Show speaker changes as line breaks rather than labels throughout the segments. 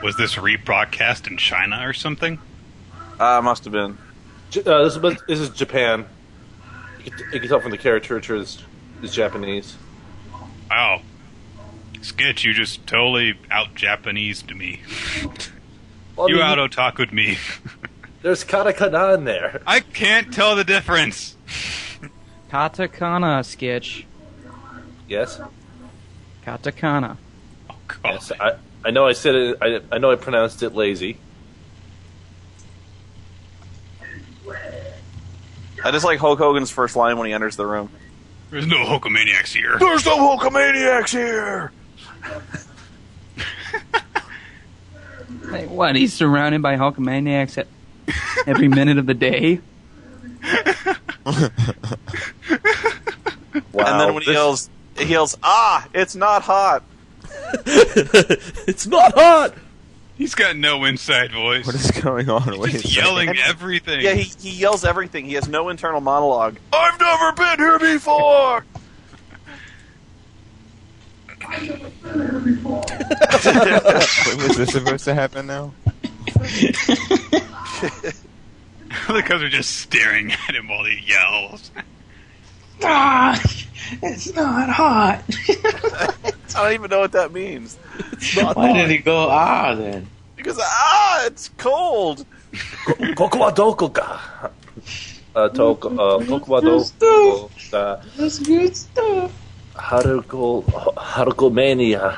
Was this rebroadcast in China or something?
Must have been.
This is Japan. You can tell from the caricature is Japanese.
Wow. Sketch, you just totally out-Japanesed me.
Well,
you out-otaku'd me.
There's katakana in there.
I can't tell the difference.
Katakana, Sketch.
Yes?
Katakana.
Oh, God.
Yes, I know I said it. I know I pronounced it lazy.
I just like Hulk Hogan's first line when he enters the room.
There's no Hulkamaniacs here.
There's no Hulkamaniacs here!
Hey, what? He's surrounded by Hulkamaniacs at every minute of the day?
Wow.
And then when he yells, "Ah, it's not hot!"
It's not hot!
He's got no inside voice.
What is going on? Wait,
He's yelling everything.
Yeah, he yells everything. He has no internal monologue. I've never been here before!
Was this supposed to happen now?
Because they're just staring at him while he yells.
Ah, it's not hot.
I don't even know what that means.
Why did he go then?
Because, it's cold!
Koku wa doko ka? Koku wa doko ka?
That's good stuff.
Harukomania.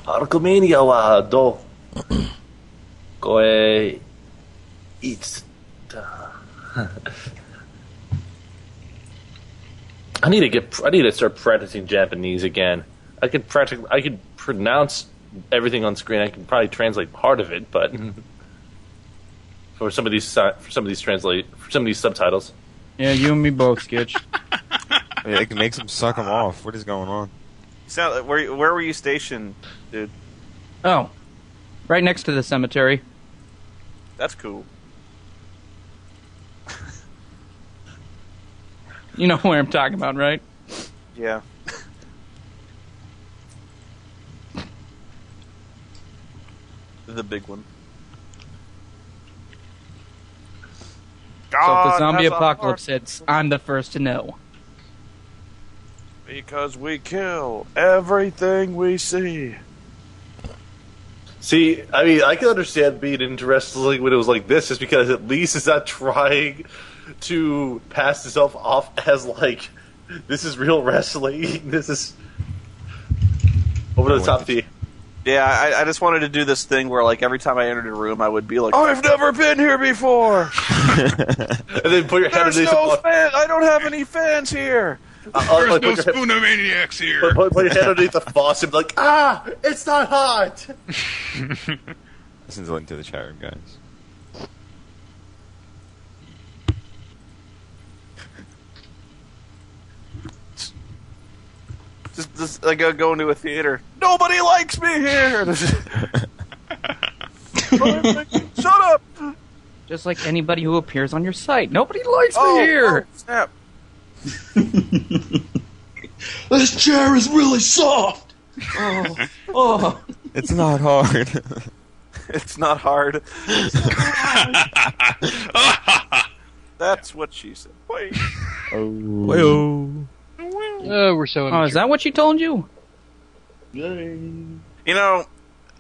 Harukomania wa do koe ita. I need to start practicing Japanese again. I could pronounce everything on screen. I can probably translate part of it, but for some of these subtitles.
Yeah, you and me both, Sketch.
Yeah, it makes him suck him off. What is going on?
Where were you stationed, dude?
Oh, right next to the cemetery.
That's cool.
You know where I'm talking about, right?
Yeah. The big one.
So if the zombie apocalypse hits, I'm the first to know.
Because we kill everything we see.
See, I mean, I can understand being interested when it was like this, just because at least it's not trying to pass itself off as like, this is real wrestling. This is over the top.
Yeah, I just wanted to do this thing where, like, every time I entered a room, I would be like, I've never been here before!
And then put your head
There's
underneath
no
the
fan! I don't have any fans here!
There's no Spoonomaniacs here.
Put your head underneath the faucet and be like, it's not hot!
Listen to the chat room, guys.
Just like go into a theater. Nobody likes me here! Shut up!
Just like anybody who appears on your site. Nobody likes me here!
Oh, snap.
This chair is really soft. Oh.
It's not hard.
It's not hard. That's what she said. Wait.
Oh.
We're so
Oh, is that what she told you?
You know,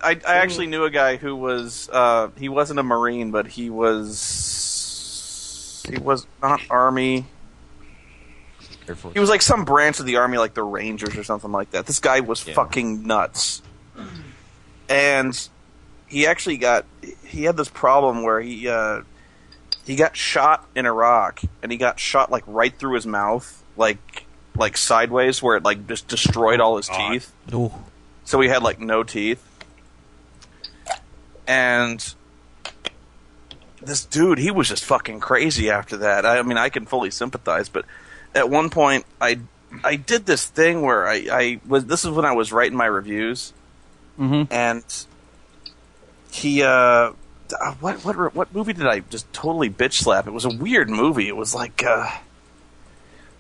I actually knew a guy who was he wasn't a Marine, but he was not Army. He was like some branch of the Army, like the Rangers or something like that. This guy was fucking nuts. And he actually had this problem where he got shot in Iraq, and he got shot like right through his mouth, like sideways, where it like just destroyed all his teeth.
Ooh.
So he had like no teeth. And this dude, he was just fucking crazy after that. I mean, I can fully sympathize, but at one point I did this thing where this is when I was writing my reviews.
Mm-hmm.
And he what movie did I just totally bitch slap? It was a weird movie. It was like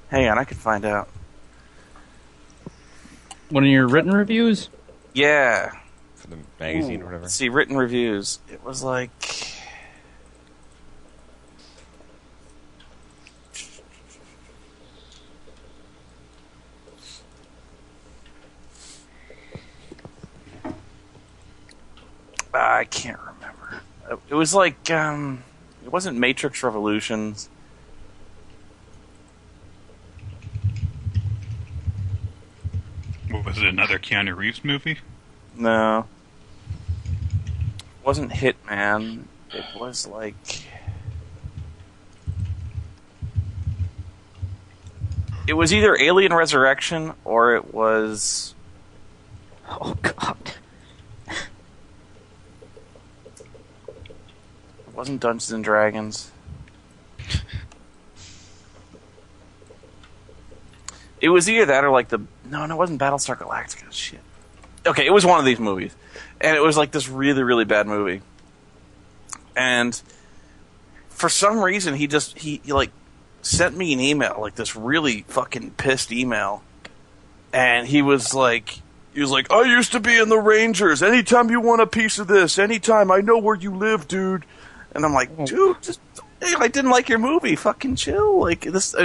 hang on, I could find out.
One of your written reviews?
Yeah.
For the magazine
Ooh,
or whatever.
let's see, written reviews. It was like... I can't remember. It was like, it wasn't Matrix Revolutions.
What was it, another Keanu Reeves movie?
No. It wasn't Hitman. It was like... It was either Alien Resurrection or it was...
Oh, God.
It wasn't Dungeons and Dragons. It was either that or like the... No, it wasn't Battlestar Galactica. Shit. Okay, it was one of these movies. And it was like this really, really bad movie. And for some reason, he like sent me an email, like this really fucking pissed email. And he was like, I used to be in the Rangers. Anytime you want a piece of this, anytime, I know where you live, dude. And I'm like, dude, just, I didn't like your movie. Fucking chill. Like, this,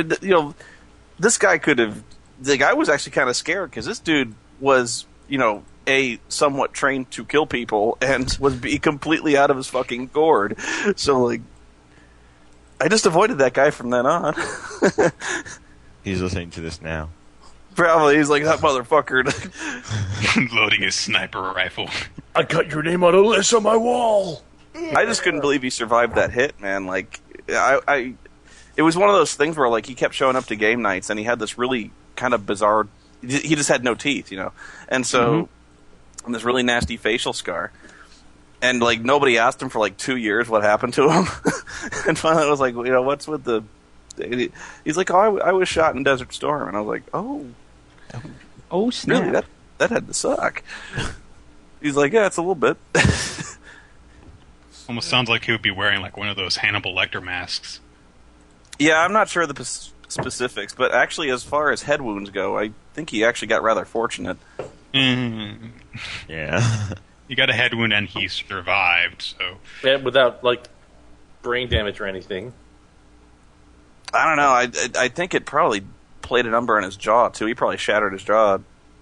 this guy could have... The guy was actually kind of scared because this dude was, somewhat trained to kill people and was be completely out of his fucking gourd. So, like, I just avoided that guy from then on.
He's listening to this now.
Probably. He's like, that motherfucker.
Loading his sniper rifle.
I got your name on a list on my wall.
I just couldn't believe he survived that hit, man. Like, it was one of those things where, like, he kept showing up to game nights and he had this really kind of bizarre... He just had no teeth, And so, and this really nasty facial scar. And, like, nobody asked him for, like, 2 years what happened to him. And finally I was like, what's with the... He's like, I was shot in Desert Storm. And I was like, oh,
Snap.
really? That had to suck. He's like, yeah, it's a little bit.
Almost sounds like he would be wearing like one of those Hannibal Lecter masks.
Yeah, I'm not sure the specifics, but actually, as far as head wounds go, I think he actually got rather fortunate.
Mm-hmm.
Yeah.
He got a head wound and he survived, so...
Yeah, without, like, brain damage or anything.
I don't know. I think it probably played a number on his jaw, too. He probably shattered his jaw,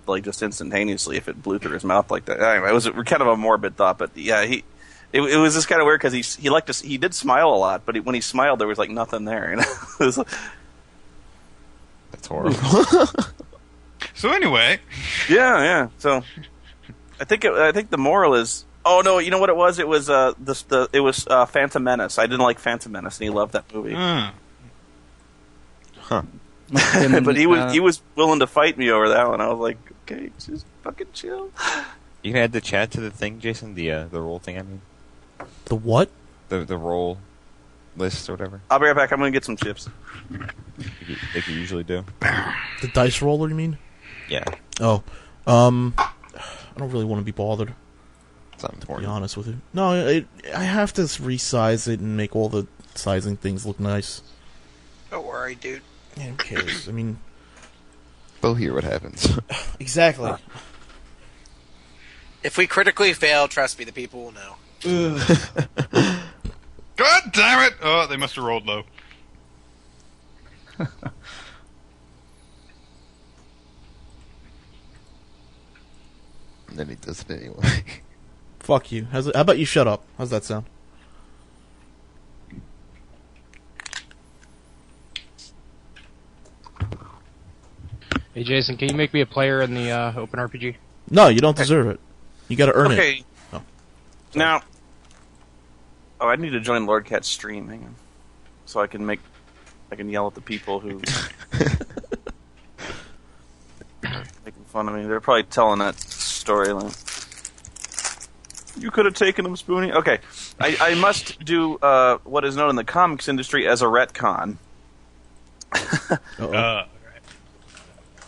like, just instantaneously if it blew through his mouth like that. Anyway, it was kind of a morbid thought, but yeah, it was just kind of weird because he did smile a lot, but when he smiled, there was, like, nothing there, It was like,
That's horrible.
So anyway...
Yeah. So, I think the moral is... Oh, no, you know what it was? It was Phantom Menace. I didn't like Phantom Menace, and he loved that movie.
Huh.
But he was willing to fight me over that one. I was like, okay, just fucking chill.
You can add the chat to the thing, Jason? The roll thing, I mean?
The what?
The roll list or whatever?
I'll be right back. I'm going to get some chips.
Like you usually do?
The dice roller, you mean?
Yeah.
Oh. I don't really want to be bothered,
It's not
to be
important.
honest with you. No, I have to resize it and make all the sizing things look nice.
Don't worry, dude.
Yeah, who cares? I mean...
We'll hear what happens.
Exactly.
If we critically fail, trust me, the people will know.
God damn it! Oh, they must have rolled low.
And then he does it anyway.
Fuck you. How about you shut up? How's that sound?
Hey Jason, can you make me a player in the Open RPG?
No, you don't deserve it. You gotta earn it.
Okay.
Oh.
Now... Oh, I need to join Lord Cat's stream. Hang on. So I can yell at the people who... making fun of me. They're probably telling that story. Like, you could have taken him, Spoony. Okay. I must do what is known in the comics industry as a retcon.
Uh-oh.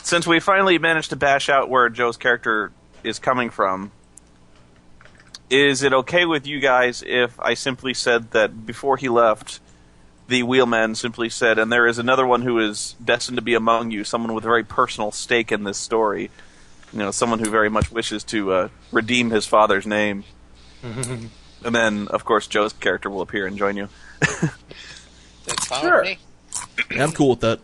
Since we finally managed to bash out where Joe's character is coming from, is it okay with you guys if I simply said that before he left, the wheelman simply said, and there is another one who is destined to be among you, someone with a very personal stake in this story, someone who very much wishes to redeem his father's name. And then, of course, Joe's character will appear and join you.
That's fine
Sure.
with me.
Yeah, I'm cool with that.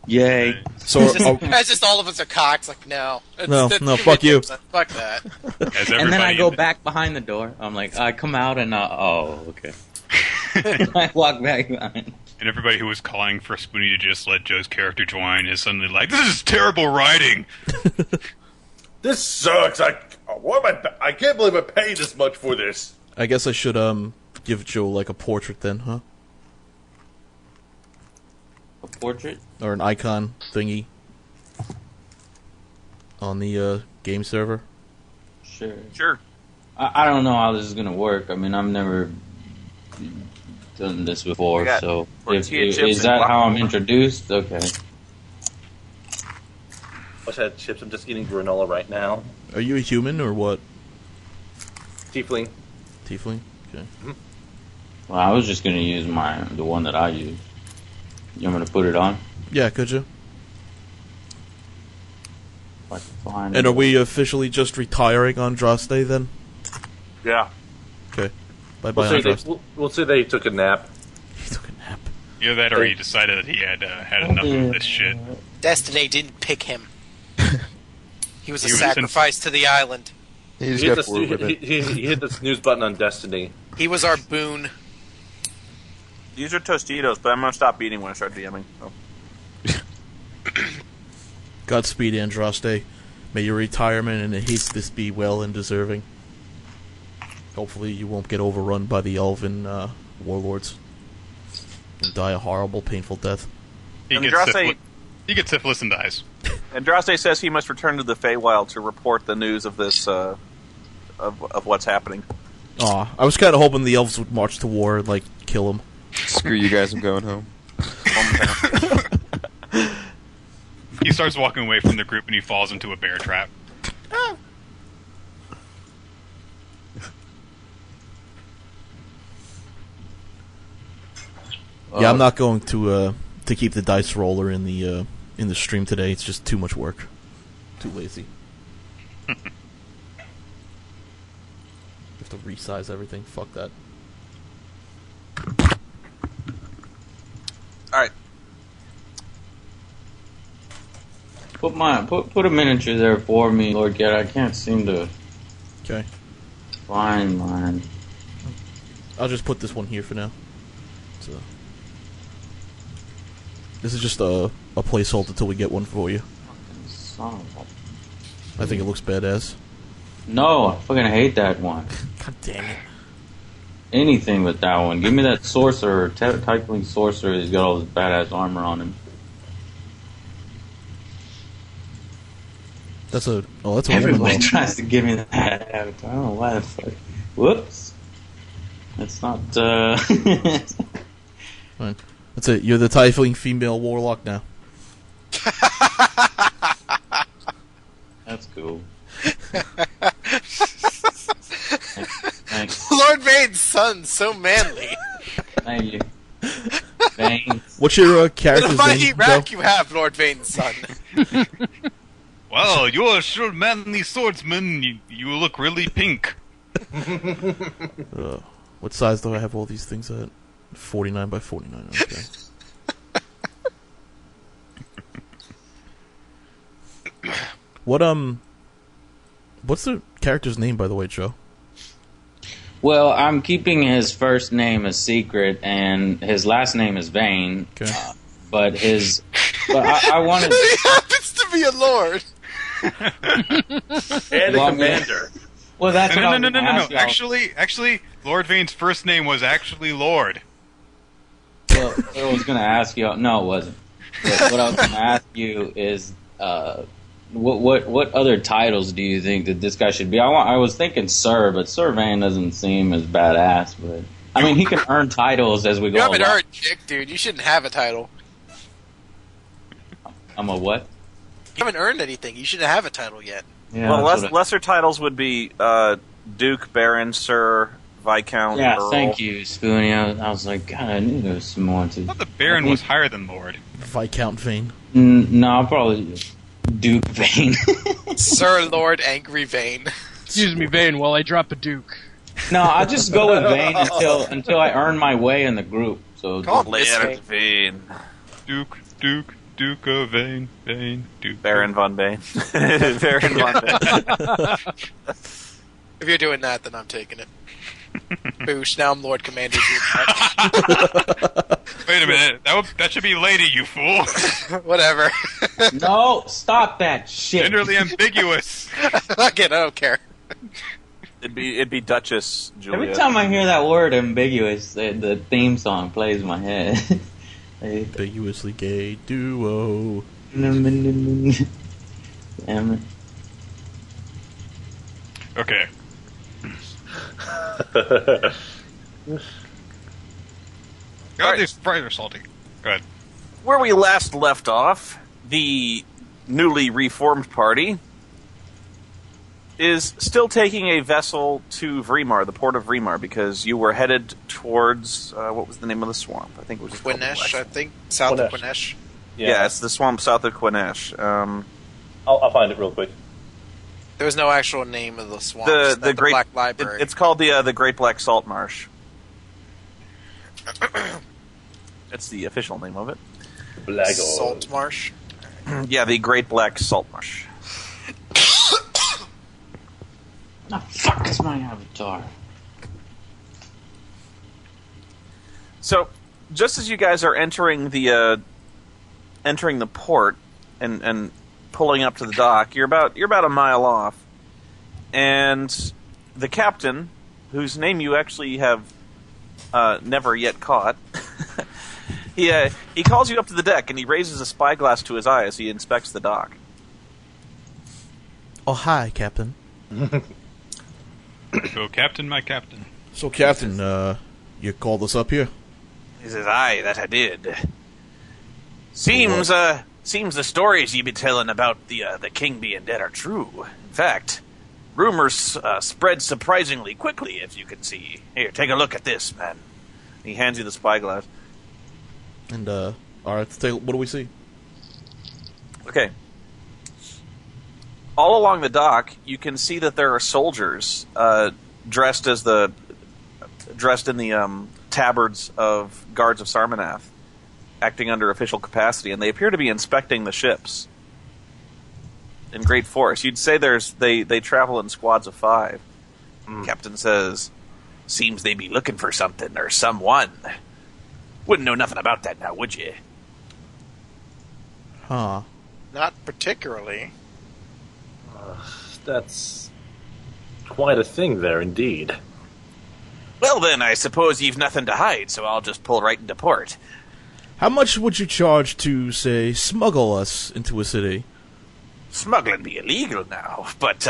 Yay.
So,
It's just all of us are cocks. Like, no.
No, fuck you.
Fuck that.
As
And then I
everybody
go
in the-
back behind the door. I'm like, I come out and, okay. I walk back behind.
And everybody who was calling for Spoony to just let Joe's character join is suddenly like, "This is terrible writing."
This sucks. I can't believe I paid this much for this.
I guess I should give Joe like a portrait then, huh?
A portrait?
Or an icon thingy on the game server.
Sure.
Sure.
I don't know how this is gonna work. I mean, I've never done this before,
I got
so
tortilla chips
is
and
that how I'm
guacamole.
introduced? Okay.
Wish I had chips. I'm just eating granola right now.
Are you a human or what?
Tiefling.
Tiefling? Okay.
Well, I was just gonna use the one that I use. You want me to put it on?
Yeah, could you?
If I can find
And
it.
are we officially just retiring on Droste then?
Yeah.
Okay. Bye-bye,
We'll say,
Andros.
we'll say they took a nap.
He took a nap.
Either that or he decided that he had enough of this shit.
Destiny didn't pick him. He was a
He was
sacrifice to the island.
He
He
just
hit,
got bored with it.
he hit the snooze button on Destiny.
He was our boon.
These are Tostitos, but I'm going to stop eating when I start DMing. So.
Godspeed, Androste. May your retirement and haste this be well and deserving. Hopefully you won't get overrun by the elven warlords and die a horrible, painful death.
He
And
gets,
Draste-
syphilis, he gets syphilis and dies.
Andraste says he must return to the Feywild to report the news of this, of what's happening.
Aw, I was kind of hoping the elves would march to war and, like, kill him.
Screw you guys, I'm going home.
He starts walking away from the group and he falls into a bear trap.
Yeah, I'm not going to keep the dice roller in the stream today. It's just too much work. Too lazy. Have to resize everything. Fuck that.
All right.
Put a miniature there for me, Lord Get. I can't seem to
Okay.
find mine.
I'll just put this one here for now. So this is just a placeholder till we get one for you.
Son of a-
I think it looks badass.
No, I fucking hate that one.
God damn it.
Anything but that one. Give me that sorcerer, Tiefling sorcerer. He's got all this badass armor on him.
That's a woman
Everybody
though.
tries to give me that avatar. I don't know why the fuck. Whoops. That's not,
Fine. That's it. You're the Tiefling female warlock now.
That's cool. Thanks.
Lord Vane's son, so manly.
Thank you. Thanks.
What's your
What a
character's
mighty
name, Joe?
rack you have, Lord Vane's son.
Well, you're a sure manly swordsman. You look really pink.
What size do I have all these things at? 49 by 49. Okay. What's the character's name, by the way, Joe?
Well, I'm keeping his first name a secret, and his last name is Vane.
Okay.
But I wanted.
He happens to be a lord.
And a
Well,
commander.
Well, that's what I was
No.
gonna ask y'all.
Actually, Lord Vane's first name was actually Lord.
Well, what I was going to ask you. No, it wasn't. But what I was going to ask you is, what other titles do you think that this guy should be? I was thinking Sir, but Sir Vane doesn't seem as badass. But I mean, he can earn titles as we go
You haven't
along.
heard, chick, dude. You shouldn't have a title.
I'm a what?
You haven't earned anything. You shouldn't have a title yet.
Yeah,
Well,
that's what
lesser titles would be Duke, Baron, Sir, Viscount,
yeah,
Earl.
thank you, Spoony. I was like, God, I knew there was some more to.
I thought the Baron was higher than Lord.
Viscount Vane.
No, probably Duke Vane.
Sir Lord Angry Vane.
Excuse me, Vane, while I drop a duke.
No, I'll just go with Vane until I earn my way in the group. So
Call him
Leonard Vane.
Duke of Vane, Duke.
Baron von Bane. Baron von Bane.
If you're doing that, then I'm taking it. Boosh, now I'm Lord Commander.
Wait a minute, that should be lady, you fool.
Whatever.
no, stop that shit.
Genderly ambiguous.
Fuck it, I don't care.
It'd be Duchess Julia.
Every time I hear that word ambiguous, the theme song plays in my head.
Ambiguously gay duo.
Damn it.
Okay. God, these fries are salty. Go ahead.
Where we last left off, the newly reformed party is still taking a vessel to Vrimar, the port of Vrimar, because you were headed towards what was the name of the swamp? I think it was just called
Quinesh, I
Black-
think. South of Quinesh.
Yeah, it's the swamp south of Quinesh.
I'll find it real quick.
There was no actual name of the swamp.
The Great
Black Library.
It's called the Great Black Salt Marsh. That's the official name of it.
Black
Salt Marsh.
Yeah, the Great Black Salt Marsh.
Oh, fuck, it's my avatar.
So, just as you guys are entering the port and pulling up to the dock, you're about a mile off, and the captain, whose name you actually have never yet caught, he calls you up to the deck and he raises a spyglass to his eye as he inspects the dock.
Oh, hi, Captain.
So, Captain, my Captain.
So, Captain, you called us up here?
He says, "Aye, that I did. Seems the stories you be telling about the king being dead are true. In fact, rumors spread surprisingly quickly, as you can see. Here, take a look at this, man." He hands you the spyglass.
And, alright, what do we see?
Okay. All along the dock, you can see that there are soldiers dressed in the tabards of guards of Sarmanath, acting under official capacity, and they appear to be inspecting the ships in great force. You'd say they travel in squads of 5. Captain says, "Seems they be looking for something or someone. Wouldn't know nothing about that now, would you?"
Huh.
Not particularly.
That's quite a thing there, indeed.
"Well then, I suppose you've nothing to hide, so I'll just pull right into port."
How much would you charge to, say, smuggle us into a city?
"Smuggling be illegal now, but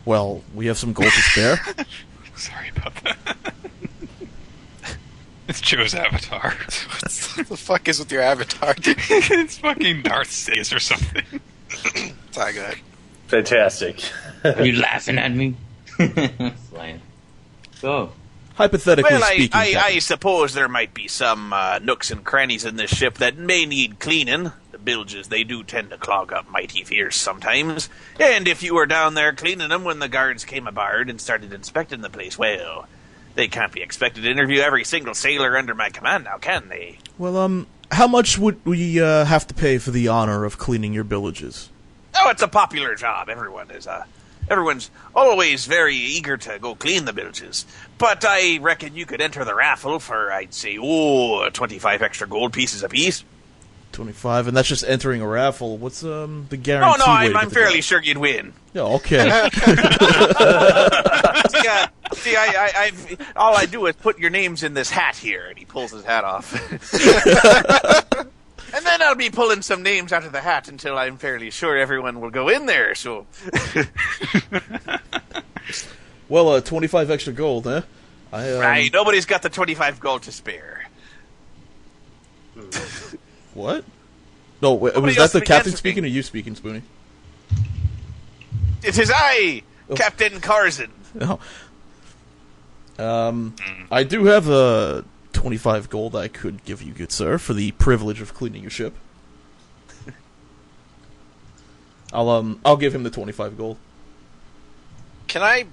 Well, we have some gold to spare.
Sorry about that. It's Joe's avatar.
What the fuck is with your avatar?
It's fucking Darth Sidious or something.
Sorry, go ahead.
Fantastic.
Are you laughing at me? Slam. Go.
Hypothetically
well,
speaking,
I
Captain.
suppose there might be some nooks and crannies in this ship that may need cleaning. The bilges, they do tend to clog up mighty fierce sometimes. And if you were down there cleaning them when the guards came aboard and started inspecting the place, well, they can't be expected to interview every single sailor under my command now, can they?"
Well, how much would we have to pay for the honor of cleaning your villages?
"Oh, it's a popular job. Everyone's always very eager to go clean the bilges. But I reckon you could enter the raffle for, I'd say, 25 extra gold pieces apiece."
25, and that's just entering a raffle. What's the
"Oh,
guarantee?
no,
way to
I'm
get the
fairly
gold?
sure you'd win."
Yeah, okay.
See, all I do is put your names in this hat here, and he pulls his hat off. And then I'll be pulling some names out of the hat until I'm fairly sure everyone will go in there, so...
Well, 25 extra gold, huh?
Right, nobody's got the 25 gold to spare.
What? No, was
Nobody
that
else
the
can
captain
answer
speaking,
me.
or you speaking, Spoony?
It is I,
Oh.
Captain Carzon.
No. I do have 25 gold I could give you, good sir, for the privilege of cleaning your ship. I'll give him the 25 gold.
Can I,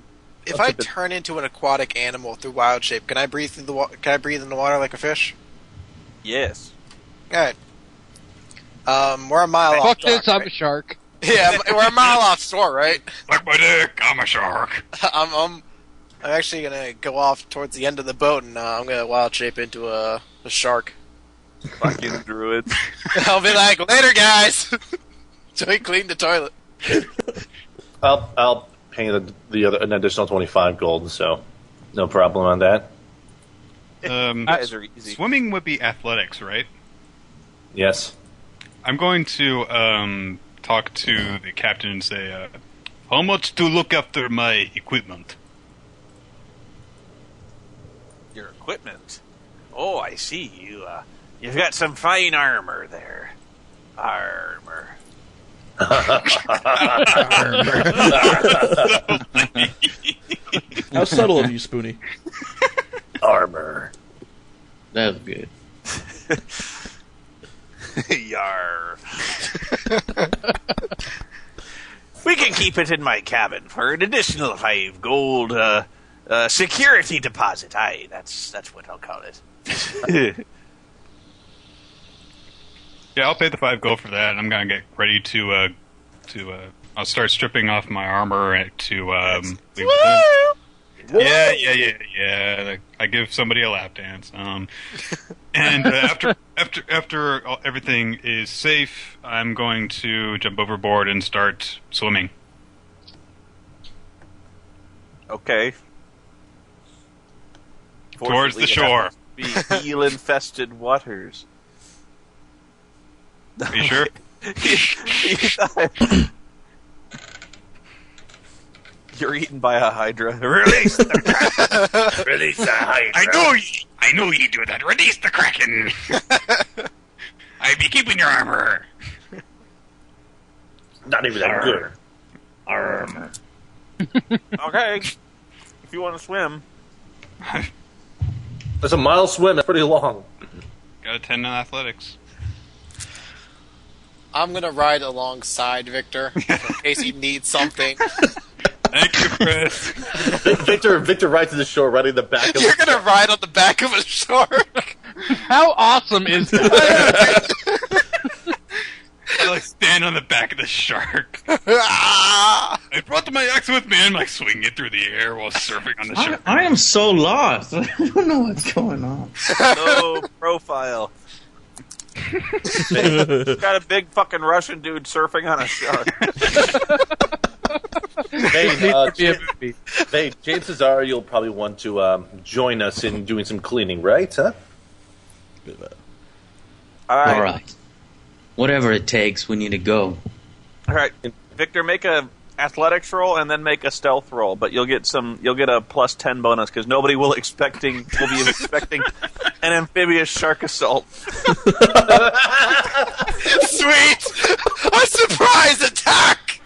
if I
That's a bit-
turn into an aquatic animal through wild shape, can I breathe through the Can I breathe in the water like a fish?
Yes.
Alright. We're a mile off.
Fuck
shore,
this, I'm a
right?
shark.
Yeah, we're a mile off shore, right?
Like my dick, I'm a shark.
I'm actually gonna go off towards the end of the boat, and I'm gonna wild shape into a shark.
Fucking druids.
I'll be like, later, guys. So we clean the toilet.
I'll pay an additional 25 gold, so no problem on that.
Guys are easy.
Swimming would be athletics, right?
Yes.
I'm going to talk to the captain and say, how much to look after my equipment?
Your equipment. Oh, I see. You've got some fine armor there. Armor.
How subtle of you, Spoony.
Armor.
That was good.
Yar. We can keep it in my cabin for an additional 5 gold security deposit. Aye, that's what I'll call it.
Yeah, I'll pay the 5 gold for that. I'm gonna get ready to I'll start stripping off my armor to leave it in. Yeah. I give somebody a lap dance. And after everything is safe, I'm going to jump overboard and start swimming.
Okay.
Towards the shore.
Be eel-infested waters.
Are you sure?
You're eaten by a hydra. Release the
Release the hydra.
I know you do that. Release the kraken. I be keeping your armor.
Not even that good.
Armor.
Okay. If you want to swim.
That's a mile swim. That's pretty long.
Got a 10 in athletics.
I'm gonna ride alongside Victor in case he needs something.
Thank you, Chris.
Victor rides to the shore, riding the back of
You're gonna ride on the back of a shark.
How awesome is that?
I like stand on the back of the shark.
Ah!
I brought my axe with me and like swinging it through the air while surfing on the shark.
I am so lost. I don't know what's going on.
No profile. Got a big fucking Russian dude surfing on a shark.
Hey, chances are you'll probably want to join us in doing some cleaning, right? Huh?
All right. Whatever it takes, we need to go.
All right, Victor, make a athletics roll and then make a stealth roll, but you'll get a plus 10 bonus because nobody will be expecting an amphibious shark assault.
Sweet! A surprise attack!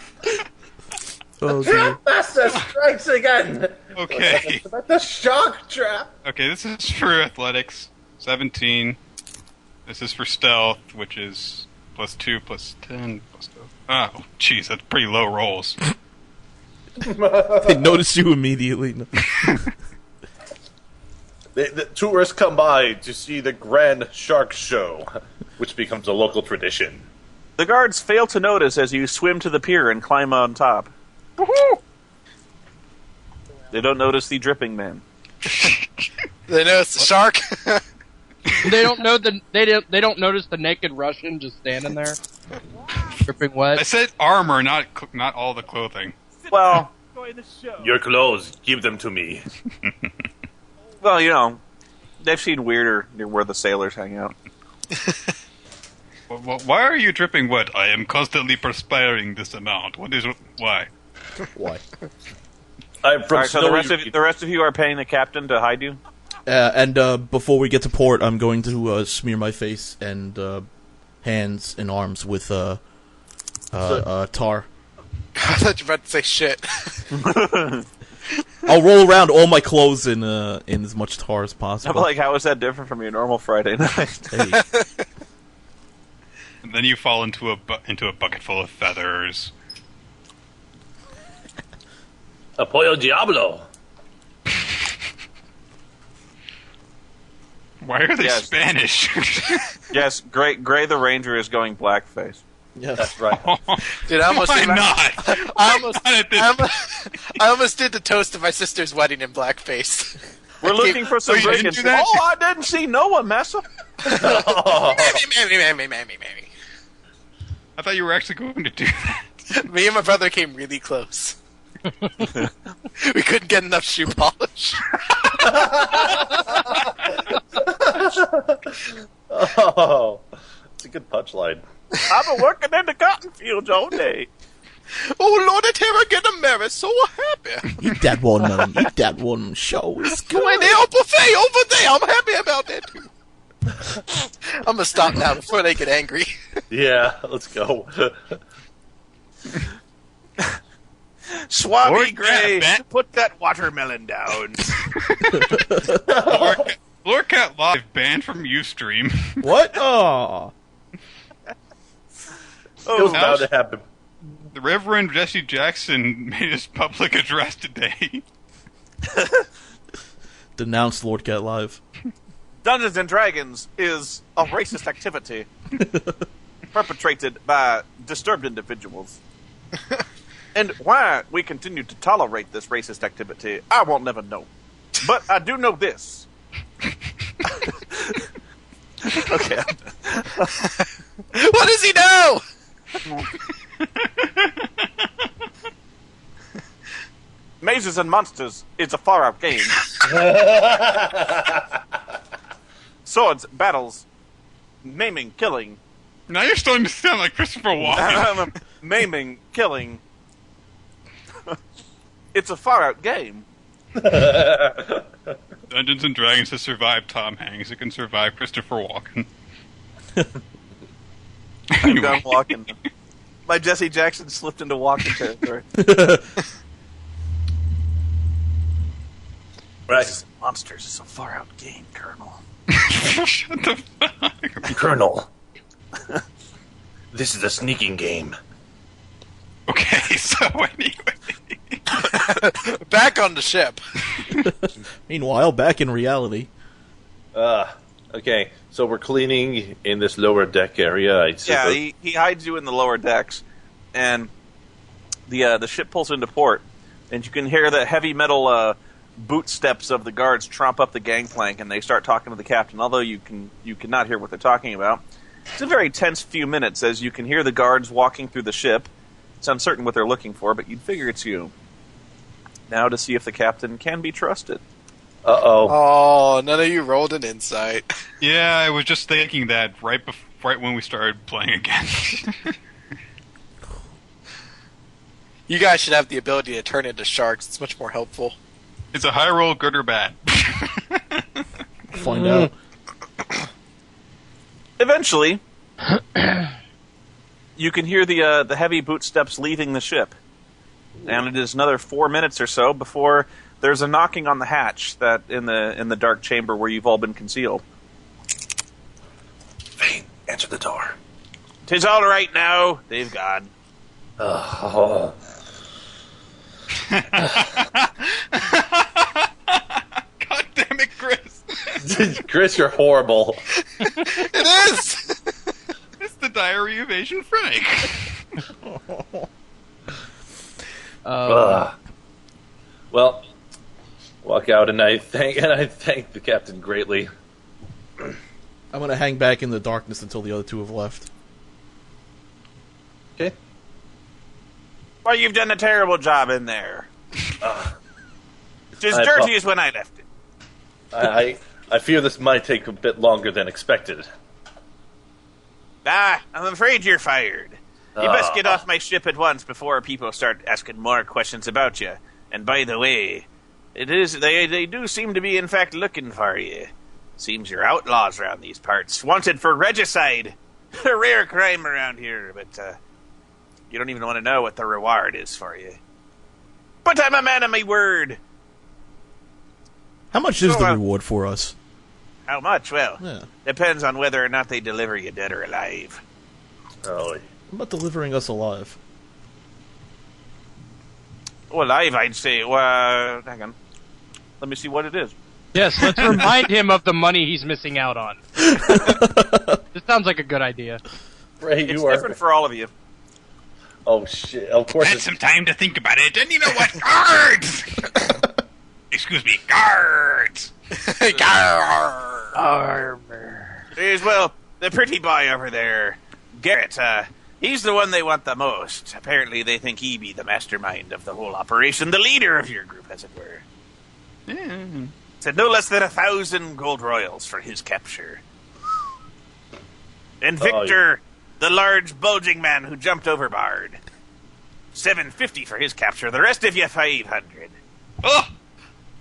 Oh, dear.
Master strikes again!
Okay.
The shark trap!
Okay, this is for athletics. 17. This is for stealth, which is plus 2, plus 10, plus 2. Oh, jeez, that's pretty low rolls.
They notice you immediately.
The tourists come by to see the grand shark show, which becomes a local tradition.
The guards fail to notice as you swim to the pier and climb on top. They don't notice the dripping man.
They notice the shark.
They don't know they don't notice the naked Russian just standing there, dripping
I
wet.
said armor, not all the clothing.
Well,
Your clothes, give them to me.
they've seen weirder near where the sailors hang out.
Why are you dripping wet? I am constantly perspiring this amount. Why?
Why?
I'm from
All right, so the rest of you are paying the captain to hide you?
And before we get to port, I'm going to smear my face and hands and arms with tar.
I thought you were about to say shit.
I'll roll around all my clothes in as much tar as possible.
I'm like, how is that different from your normal Friday night?
Hey.
And then you fall into a bucket full of feathers.
Apoyo Diablo.
Why are they
Yes.
Spanish?
Yes, Gray the Ranger is going blackface.
Yes.
That's right.
Dude, I almost
Why
did
not?
I almost did the toast of my sister's wedding in blackface.
We're looking for some
you didn't
brigands.
do that?
Oh, I didn't see Noah, Massa.
Mammy.
I thought you were actually going to do that.
Me and my brother came really close. We couldn't get enough shoe polish.
Oh, it's a good punchline.
I've been working in the cotton fields all day.
Oh, Lord, the terror get a mirror, so happy.
Eat that one, man. Eat that one. Show is
Go in
good.
there, buffet over there. I'm happy about that, too. I'm gonna stop now before they get angry.
Yeah, let's go.
Swabby
Lord
Gray,
Cat,
put that watermelon down.
Lord Cat Live banned from Ustream.
What? Oh.
It was bound to happen.
The Reverend Jesse Jackson made his public address today.
Denounced Lord Cat Live.
Dungeons and Dragons is a racist activity perpetrated by disturbed individuals. And why we continue to tolerate this racist activity, I won't never know. But I do know this. Okay.
What does he know?
Mazes and Monsters is a far-out game. Swords, battles, maiming, killing.
Now you're starting to sound like Christopher Walken.
Maiming, killing. It's a far-out game.
Dungeons and Dragons has survived Tom Hanks. It can survive Christopher Walken.
I'm done walking. My Jesse Jackson slipped into walking territory.
Right.
Monsters is a far-out game, Colonel.
Shut the fuck.
Colonel. This is a sneaking game.
Okay, so anyway.
Back on the ship.
Meanwhile, back in reality.
Okay, so we're cleaning in this lower deck area. I
Yeah,
suppose.
he hides you in the lower decks, and the ship pulls into port, and you can hear the heavy metal boot steps of the guards tromp up the gangplank, and they start talking to the captain. Although you cannot hear what they're talking about. It's a very tense few minutes as you can hear the guards walking through the ship. It's uncertain what they're looking for, but you'd figure it's you. Now to see if the captain can be trusted.
Uh-oh.
Oh, none of you rolled an insight.
Yeah, I was just thinking that right when we started playing again.
You guys should have the ability to turn into sharks. It's much more helpful.
It's a high roll, good or bad.
Find out.
Eventually, you can hear the heavy boot steps leaving the ship. And it is another 4 minutes or so before there's a knocking on the hatch that in the dark chamber where you've all been concealed.
Vane, answer the door.
'Tis all right now. They've gone.
Oh.
God damn it, Chris.
Chris, you're horrible.
It is!
It's the Diary of Asian Frank.
Well, walk out, and I thank the captain greatly.
I'm gonna hang back in the darkness until the other two have left.
Okay.
Well, you've done a terrible job in there. It's as
I
dirty as when I left it.
I fear this might take a bit longer than expected.
I'm afraid you're fired. You best get off my ship at once before people start asking more questions about you. And by the way, they do seem to be in fact looking for you. Seems you're outlaws around these parts, wanted for regicide. A rare crime around here, but you don't even want to know what the reward is for you. But I'm a man of my word.
How much is
So,
the reward for us?
How much? Well,
Yeah.
depends on whether or not they deliver you dead or alive.
Oh,
How about delivering us alive?
Well, I'd say, well, hang on. Let me see what it is.
Yes, let's remind him of the money he's missing out on. This sounds like a good idea.
Ray,
It's different for all of you.
Oh shit! Of course.
Had some time to think about it, and you know what? Guards! Excuse me, guards!
Yes, well, the pretty boy over there, Garrett, he's the one they want the most. Apparently they think he be the mastermind of the whole operation, the leader of your group, as it were. Said no less than 1,000 gold royals for his capture. And Victor, the large, bulging man who jumped overboard, 750 for his capture. The rest of you, 500.
Oh!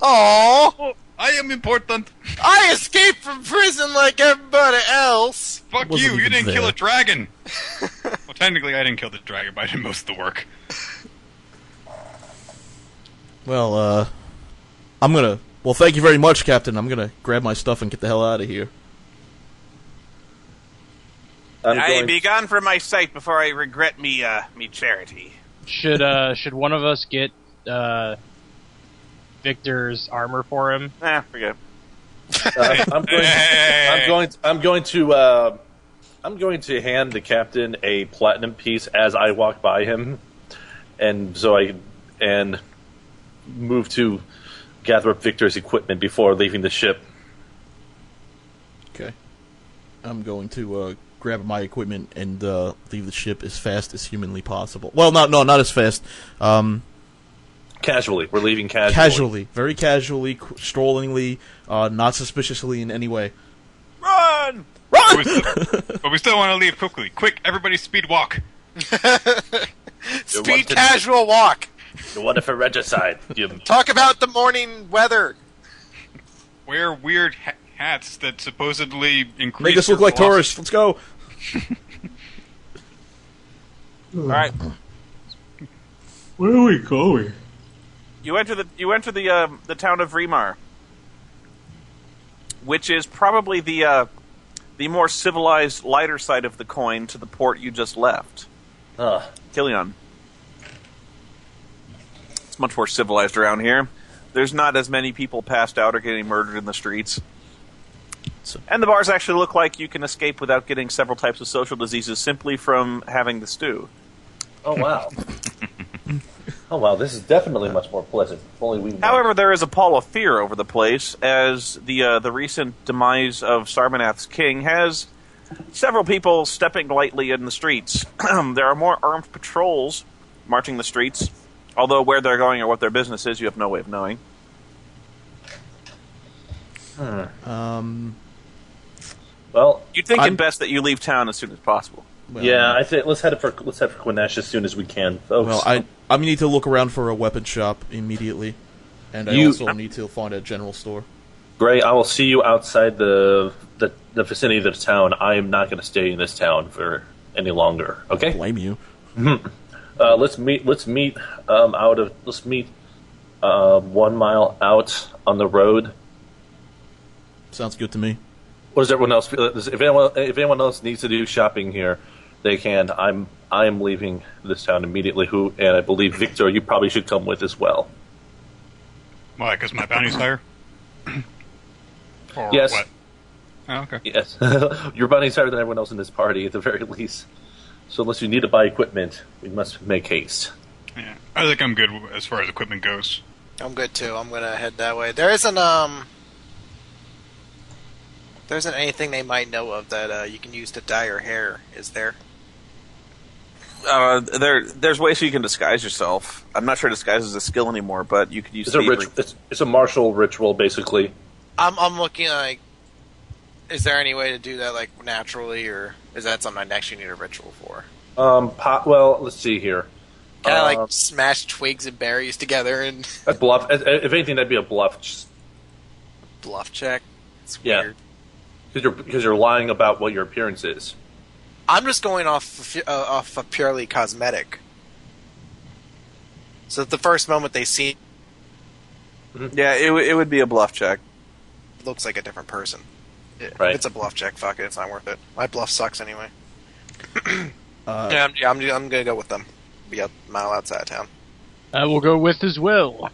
Oh,
I am important.
I escaped from prison like everybody else.
Fuck
Wasn't
you, you
even
didn't kill
there.
a dragon. Well, technically I didn't kill the dragon, but I did most of the work.
Well, well, thank you very much, Captain. I'm gonna grab my stuff and get the hell out of here.
I be gone from my sight before I regret me charity.
Should one of us get Victor's armor for him?
Forget.
I'm going to hand the captain a platinum piece as I walk by him, and so I move to gather up Victor's equipment before leaving the ship.
Okay. I'm going to grab my equipment and leave the ship as fast as humanly possible. Well, not as fast.
Casually, we're leaving casually.
Casually, very casually, strollingly, not suspiciously in any way.
Run!
But we still want to leave quickly. Quick, everybody speed walk.
Speed casual walk.
You want it for regicide?
Talk about the morning weather.
Wear weird hats that supposedly increase
Make us look
your
like tourists. Let's go.
All right.
Where are we going?
You enter the town of Remar, which is probably the more civilized, lighter side of the coin to the port you just left. Killian. It's much more civilized around here. There's not as many people passed out or getting murdered in the streets. And the bars actually look like you can escape without getting several types of social diseases simply from having the stew.
Oh wow! Oh wow! This is definitely much more pleasant. If only we.
However, there is a pall of fear over the place, as the recent demise of Sarmanath's king has several people stepping lightly in the streets. There are more armed patrols marching the streets, although where they're going or what their business is, you have no way of knowing.
Well,
you'd think it best that you leave town as soon as possible.
Well,
yeah, I think let's head for Quinash as soon as we can, folks.
Well, I need to look around for a weapon shop immediately, and I also need to find a general store.
Gray, I will see you outside the vicinity of the town. I am not going to stay in this town for any longer. Okay?
I blame you.
Let's meet 1 mile out on the road.
Sounds good to me.
What does everyone else feel? If anyone else needs to do shopping here, they can. I am leaving this town immediately. And I believe Victor, you probably should come with as well.
Why? Because my bounty's higher. Or
yes.
What? Oh, okay.
Yes. Your bounty's higher than everyone else in this party, at the very least. So unless you need to buy equipment, we must make haste.
Yeah, I think I'm good as far as equipment goes.
I'm good too. I'm gonna head that way. There isn't anything they might know of that you can use to dye your hair, is there?
There's ways you can disguise yourself. I'm not sure disguise is a skill anymore, but you could use.
It's a martial ritual, basically.
I'm looking like. Is there any way to do that like naturally, or is that something I actually need a ritual for?
Well, let's see here.
Kind of like smash twigs and berries together and.
A bluff. If anything, that'd be a bluff. Just
bluff check. It's
yeah.
weird.
Because you're lying about what your appearance is.
I'm just going off of purely cosmetic. So at the first moment they see,
yeah, it would be a bluff check.
It looks like a different person.
Right.
If it's a bluff check. Fuck it, it's not worth it. My bluff sucks anyway. I'm gonna go with them. Be a mile outside of town.
I will go with as well.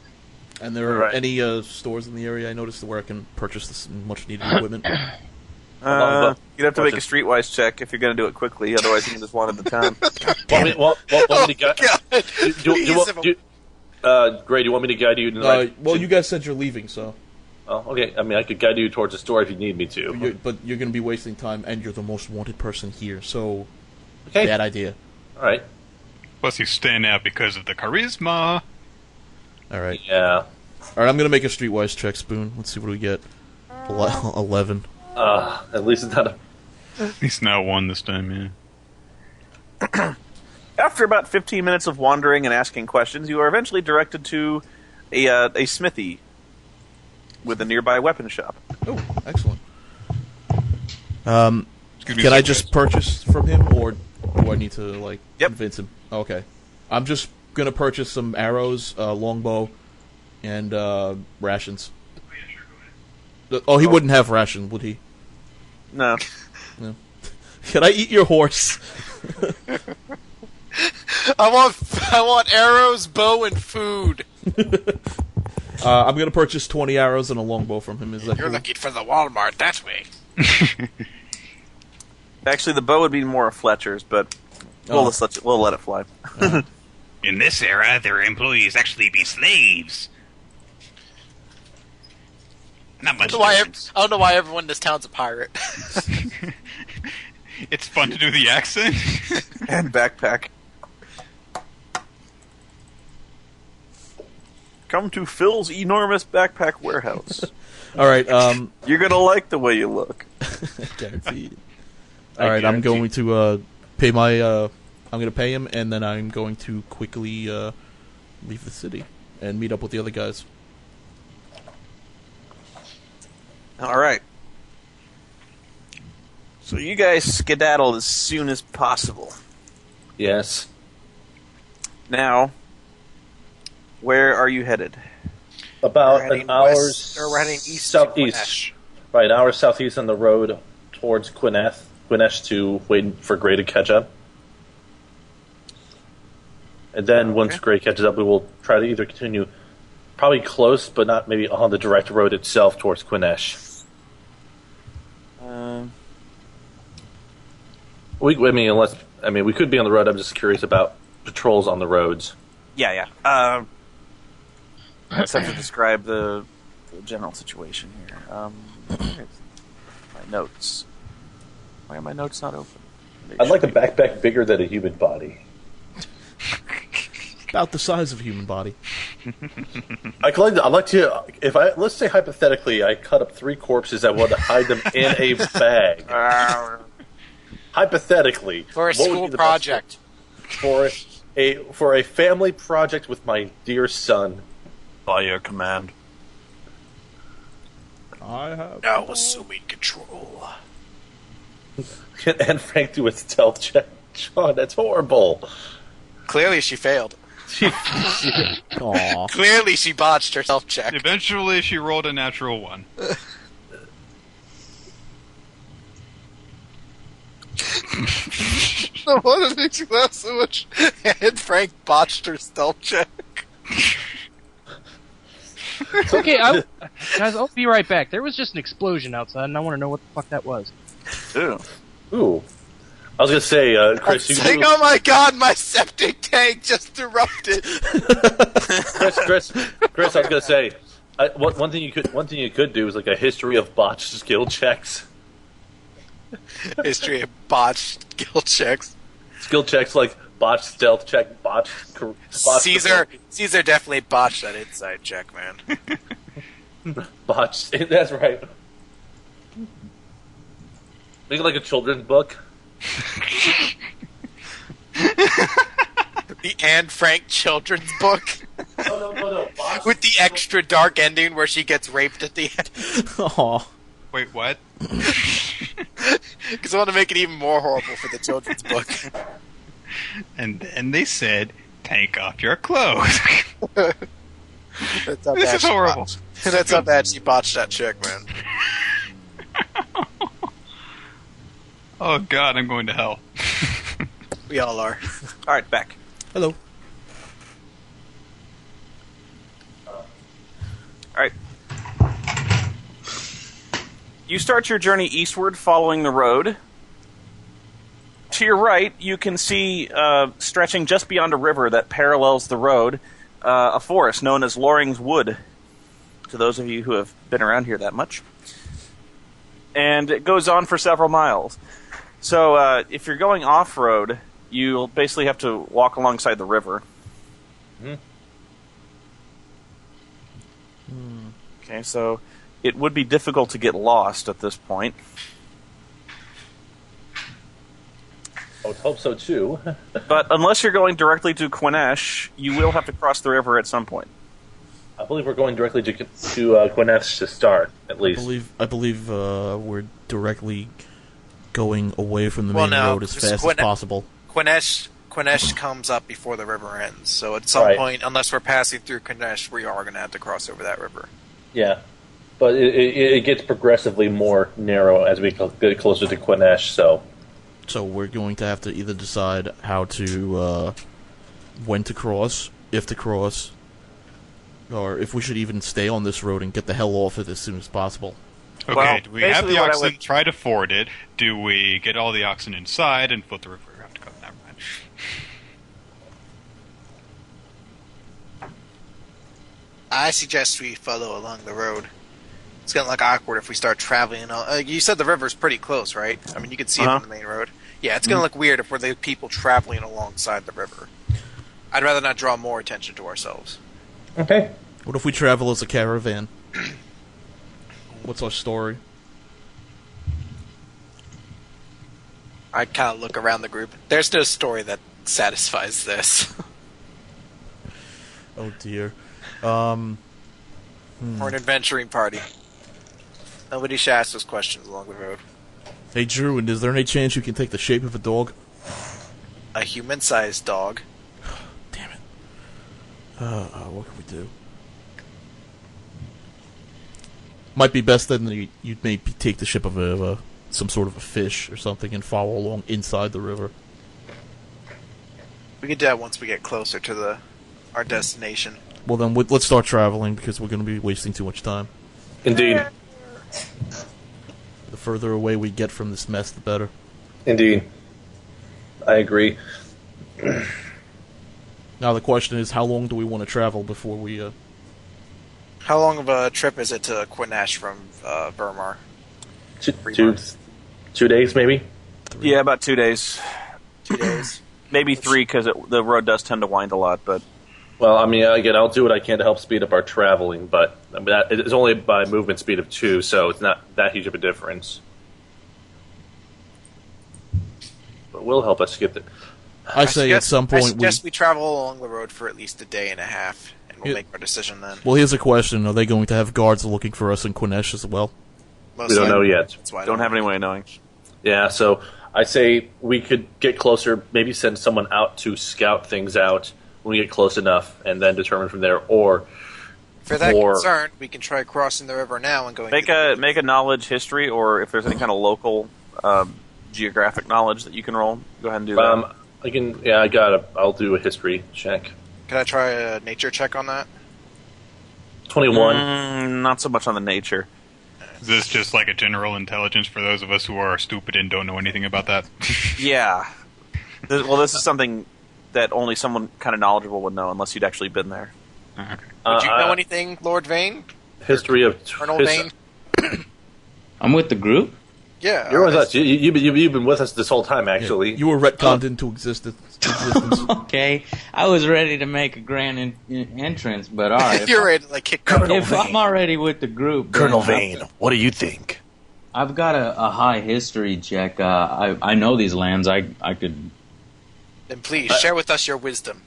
And there are any stores in the area I noticed where I can purchase this much needed equipment?
You'd have to make a streetwise check if you're going to do it quickly. Otherwise, you can just one at a time.
Gray, do you want me to guide you?
Well, you guys said you're leaving, so.
Oh, okay. I mean, I could guide you towards the store if you need me to.
But you're going to be wasting time, and you're the most wanted person here, so.
Okay.
Bad idea.
All right.
Plus, you stand out because of the charisma.
All right.
Yeah.
All right, I'm going to make a streetwise check, Spoon. Let's see what we get. 11.
At least it's not a...
At least not one this time, yeah.
After about 15 minutes of wandering and asking questions, you are eventually directed to a smithy with a nearby weapon shop.
Oh, excellent. Can I just purchase from him, or do I need to convince him? Okay, I'm just gonna purchase some arrows, longbow, and rations. Oh, he wouldn't have ration, would he?
No.
No. Can I eat your horse?
I want arrows, bow, and food.
I'm gonna purchase 20 arrows and a longbow from him. Is that
You're
cool?
looking for the Walmart that way.
Actually, the bow would be more of Fletcher's, but we'll let it fly.
In this era, their employees actually be slaves. Not much.
I don't know why everyone in this town's a pirate.
It's fun to do the accent.
And backpack. Come to Phil's enormous backpack warehouse.
All right.
You're gonna like the way you look.
Guaranteed. All right. I'm going to pay my. I'm going to pay him, and then I'm going to quickly leave the city and meet up with the other guys.
All right. So you guys skedaddle as soon as possible.
Yes.
Now, where are you headed?
About an hour's
we're heading east
southeast. Right, an hour southeast on the road towards Quinesh to wait for Gray to catch up. And then once Gray catches up, we will try to either continue probably close, but not maybe on the direct road itself towards Quinesh. We could be on the road. I'm just curious about patrols on the roads.
Yeah. Let's have to describe the general situation here. My notes. Why are my notes not open?
I'd like a backpack bigger than a human body.
About the size of a human body.
Let's say hypothetically, I cut up 3 corpses. I want to hide them in a bag. Hypothetically,
for a school project,
for a family project with my dear son.
By your command.
I have
now assuming control.
Can Anne Frank do a stealth check? John, that's horrible.
Clearly, she failed.
Aww.
Clearly, she botched her self check.
Eventually, she rolled a natural 1.
No wonder it makes you laugh so much. And Frank botched her stealth check.
Okay, guys, I'll be right back. There was just an explosion outside, and I want to know what the fuck that was.
Ooh. I was gonna say, Chris, you can
oh my god, my septic tank just erupted.
Chris, I was gonna say, one thing you could do is like a history of botched skill checks.
History of botched skill checks.
Skill checks like botched stealth check, botched
Caesar definitely botched that inside check, man.
Botched. That's right. Make it like a children's book.
The Anne Frank children's book.
No.
With the extra dark ending where she gets raped at the end.
Aww.
Wait, what?
Because I want to make it even more horrible for the children's book.
And then they said, take off your clothes.
That's how
This is horrible.
That's how bad she botched that chick, man.
Oh god, I'm going to hell.
We all are.
Alright, back.
Hello.
You start your journey eastward following the road. To your right, you can see, stretching just beyond a river that parallels the road, a forest known as Loring's Wood, to those of you who have been around here that much. And it goes on for several miles. So if you're going off-road, you'll basically have to walk alongside the river. Okay, so it would be difficult to get lost at this point.
I would hope so, too.
But unless you're going directly to Quinesh, you will have to cross the river at some point.
I believe we're going directly to Quinesh to start, at least.
I believe we're directly going away from the main road as fast as possible.
Quinesh comes up before the river ends, so at some point, unless we're passing through Quinesh, we are going to have to cross over that river.
Yeah, but it gets progressively more narrow as we get closer to Quinesh, so...
So we're going to have to either decide how to, when to cross, if to cross, or if we should even stay on this road and get the hell off it as soon as possible.
Okay, do we have the oxen, try to ford it? Do we get all the oxen inside and foot the river? We have to go. Never mind.
I suggest we follow along the road. It's going to look awkward if we start traveling. You said the river's pretty close, right? I mean, you can see it on the main road. Yeah, it's going to look weird if we're the people traveling alongside the river. I'd rather not draw more attention to ourselves.
Okay.
What if we travel as a caravan? What's our story?
I kind of look around the group. There's no story that satisfies this.
Oh dear.
Or an adventuring party. Nobody should ask us questions along the road.
Hey Drew, and is there any chance you can take the shape of a dog?
A human-sized dog.
Damn it. What can we do? Might be best then you'd maybe take the shape of some sort of a fish or something and follow along inside the river.
We could do that once we get closer to our destination.
Well then, let's start traveling because we're going to be wasting too much time.
Indeed.
The further away we get from this mess, the better.
Indeed. I agree.
Now the question is, how long do we want to travel before we...
How long of a trip is it to Quinesh from Vermar?
2 days, maybe?
Yeah, about 2 days.
2 days.
Maybe 3, because the road does tend to wind a lot, but...
Well, I mean, again, I'll do what I can to help speed up our traveling, but I mean, it's only by movement speed of 2, so it's not that huge of a difference. But it will help us get there.
I say at some point...
I suggest we travel along the road for at least a day and a half, and we'll make our decision then.
Well, here's a question. Are they going to have guards looking for us in Quinesh as well?
We don't know yet.
That's why
don't have any way of knowing.
Yeah, so I say we could get closer, maybe send someone out to scout things out when we get close enough, and then determine from there, or...
For that concern, we can try crossing the river now and going...
Make a knowledge history, or if there's any kind of local geographic knowledge that you can roll, go ahead and do that.
I can... Yeah, I got it. I'll do a history check.
Can I try a nature check on that?
21.
Not so much on the nature.
Is this just like a general intelligence for those of us who are stupid and don't know anything about that?
Yeah. This is something that only someone kind of knowledgeable would know, unless you'd actually been there.
Okay.
Would you know anything, Lord Vane?
History of...
Colonel Vane?
I'm with the group?
Yeah.
You're with us. You've been with us this whole time, actually.
Yeah. You were retconned into existence.
Okay. I was ready to make a grand entrance, but all right.
You're ready to kick
Colonel Vane. I'm already with the group.
Colonel Vane, what do you think?
I've got a high history check. I know these lands. I could...
Then please, share with us your wisdom.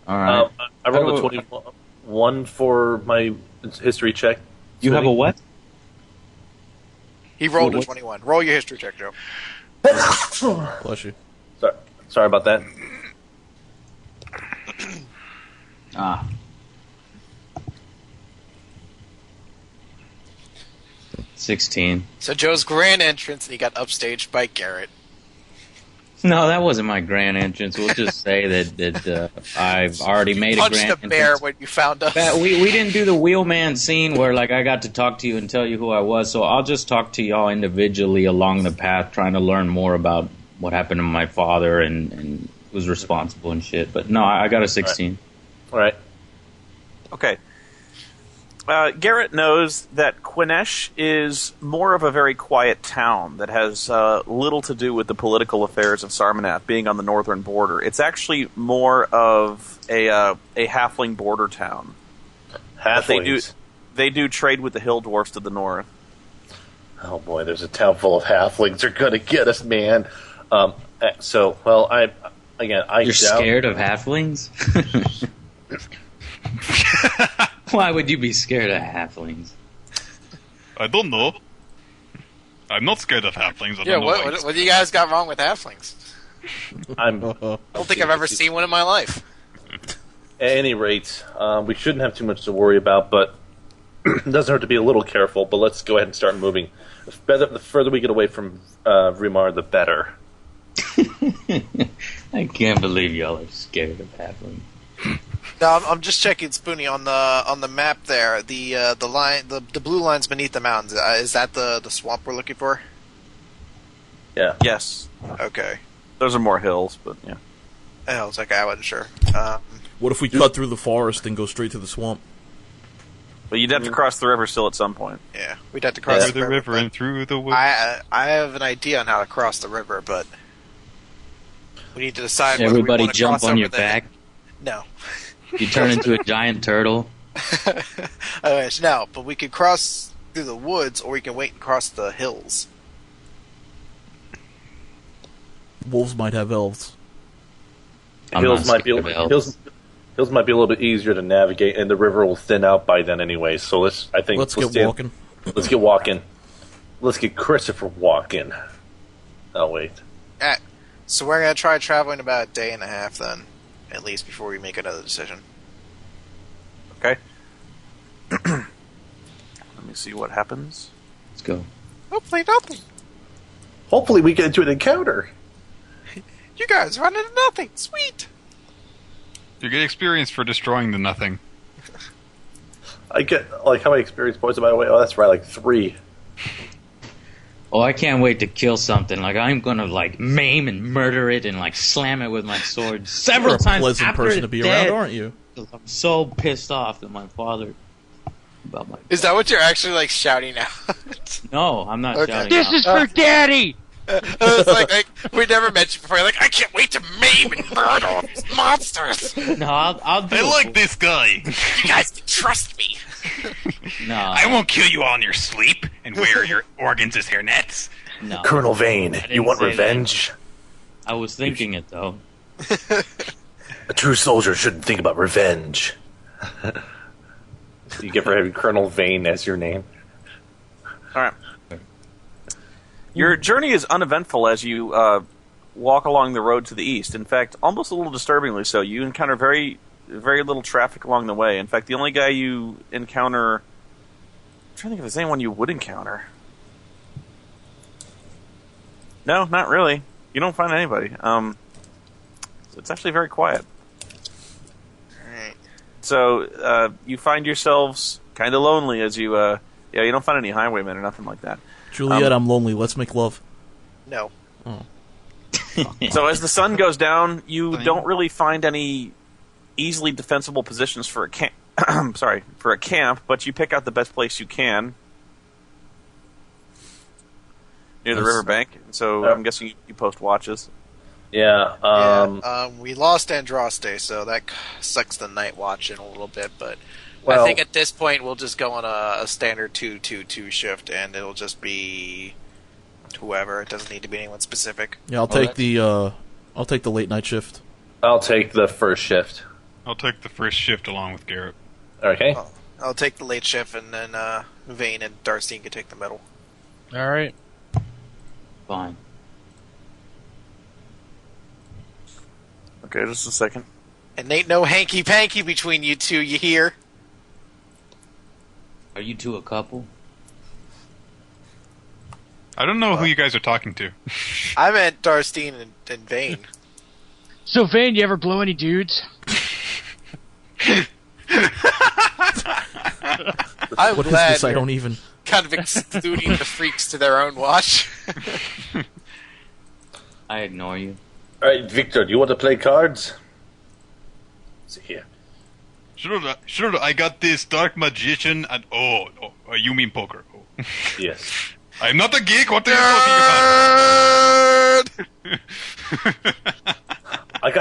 All right.
I rolled a 21 for my history check.
You have a what?
He rolled a 21. Roll your history check, Joe.
Bless you.
Sorry about that.
16.
So Joe's grand entrance, and he got upstaged by Garrett.
No, that wasn't my grand entrance. We'll just say that I've already made a
Punched
grand
a bear
entrance.
when you found us.
We didn't do the wheelman scene where like I got to talk to you and tell you who I was, so I'll just talk to y'all individually along the path, trying to learn more about what happened to my father and who's responsible and shit. But no, I got a 16.
All right.
Okay. Garrett knows that Quinesh is more of a very quiet town that has little to do with the political affairs of Sarmanath being on the northern border. It's actually more of a halfling border town.
Halflings.
They do trade with the hill dwarfs to the north.
Oh boy, there's a town full of halflings. They're gonna get us, man. You're
scared of halflings? Why would you be scared of halflings?
I don't know. I'm not scared of halflings. I
Yeah,
don't know why.
what do you guys got wrong with halflings?
I
don't think I've ever seen one in my life.
At any rate, we shouldn't have too much to worry about, but it doesn't hurt to be a little careful. But let's go ahead and start moving. The further we get away from Rimar, the better.
I can't believe y'all are scared of halflings.
No, I'm just checking, Spoony, on the map there. The line, the blue lines beneath the mountains. Is that the swamp we're looking for?
Yeah.
Yes.
Okay.
Those are more hills, but yeah.
Oh, it's okay. I wasn't sure.
What if we cut through the forest and go straight to the swamp?
But you'd have to cross the river still at some point.
Yeah, we'd have to cross
Through the river and through the woods.
I have an idea on how to cross the river, but we need to decide.
Everybody
whether we want to
jump
cross
on
over
your
the-
back.
No.
You turn into a giant turtle.
No, but we could cross through the woods, or we can wait and cross the hills.
Wolves might have elves.
Hills might be a little bit easier to navigate, and the river will thin out by then anyway. So let's
get walking.
Let's get walking. Let's get Christopher walking. Oh wait.
So we're gonna try traveling about a day and a half then, at least before we make another decision.
Okay. Let me see what happens.
Let's go.
Hopefully nothing.
Hopefully we get into an encounter.
You guys run into nothing. Sweet.
You get experience for destroying the nothing.
I get how many experience points am I away? Oh, that's right, like 3.
Oh, I can't wait to kill something. Like I'm gonna maim and murder it and slam it with my sword several times.
You're a pleasant
after
person
it's
to be
dead.
around, aren't you?
I'm so pissed off at my father about my.
Is that what you're actually shouting out?
No, I'm not shouting.
This
out.
is for Daddy.
It's like we never met you before. You're like, I can't wait to maim and murder all these monsters.
No, I'll do.
I like this guy.
You guys can trust me.
No,
I won't kill you all in your sleep and wear your organs as hairnets.
no.
Colonel Vane,
didn't
you want
say
revenge?
I was thinking it though.
A true soldier shouldn't think about revenge. You get for having Colonel Vane as your name.
All right. Your journey is uneventful as you walk along the road to the east. In fact, almost a little disturbingly so. You encounter very, very little traffic along the way. In fact, the only guy you encounter... I'm trying to think if there's anyone you would encounter. No, not really. You don't find anybody. So it's actually very quiet.
Alright.
So you find yourselves kind of lonely as you... you don't find any highwaymen or nothing like that.
Juliet, I'm lonely. Let's make love.
No.
Oh.
So as the sun goes down, you don't really find any easily defensible positions for a camp. For a camp, but you pick out the best place you can near the riverbank. So I'm guessing you post watches.
Yeah.
We lost Andraste, so that sucks the night watch in a little bit. But
Well-
I think at this point we'll just go on a standard 2-2-2 shift, and it'll just be whoever. It doesn't need to be anyone specific.
Yeah, I'll take the late night shift.
I'll take the first shift.
I'll take the first shift along with Garrett.
Okay.
I'll take the late shift, and then Vane and Darcy can take the middle.
All right.
Fine.
Okay, just a second.
And ain't no hanky-panky between you two, you hear?
Are you two a couple?
I don't know who you guys are talking to.
I meant Darstein and Vane.
So, Vane, you ever blow any dudes?
I'm
What is
glad
this? I
you're
don't even.
kind of excluding the freaks to their own watch.
I ignore you.
All right, Victor, do you want to play cards? See here.
Sure, I got this dark magician and you mean poker. Oh.
Yes.
I'm not a geek, what are you talking about?
I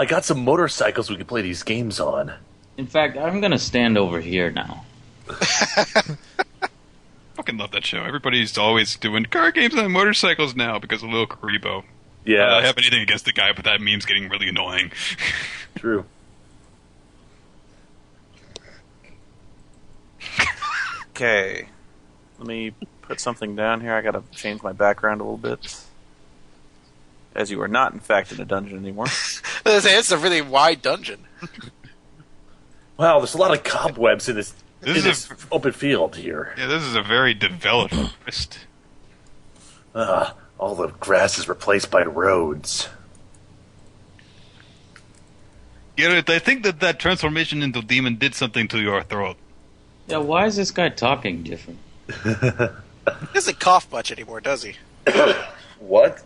got some motorcycles we can play these games on.
In fact, I'm gonna stand over here now.
Fucking love that show. Everybody's always doing car games on motorcycles now because of Lil Karibo.
Yeah.
I don't have anything against the guy, but that meme's getting really annoying.
True.
Okay. Let me put something down here. I gotta change my background a little bit. As you are not, in fact, in a dungeon anymore.
It's a really wide dungeon.
Wow, there's a lot of cobwebs in this open field here.
Yeah, this is a very developed forest.
All the grass is replaced by roads.
Garrett, I think that transformation into demon did something to your throat.
Yeah, why is this guy talking different?
He doesn't cough much anymore, does he?
What?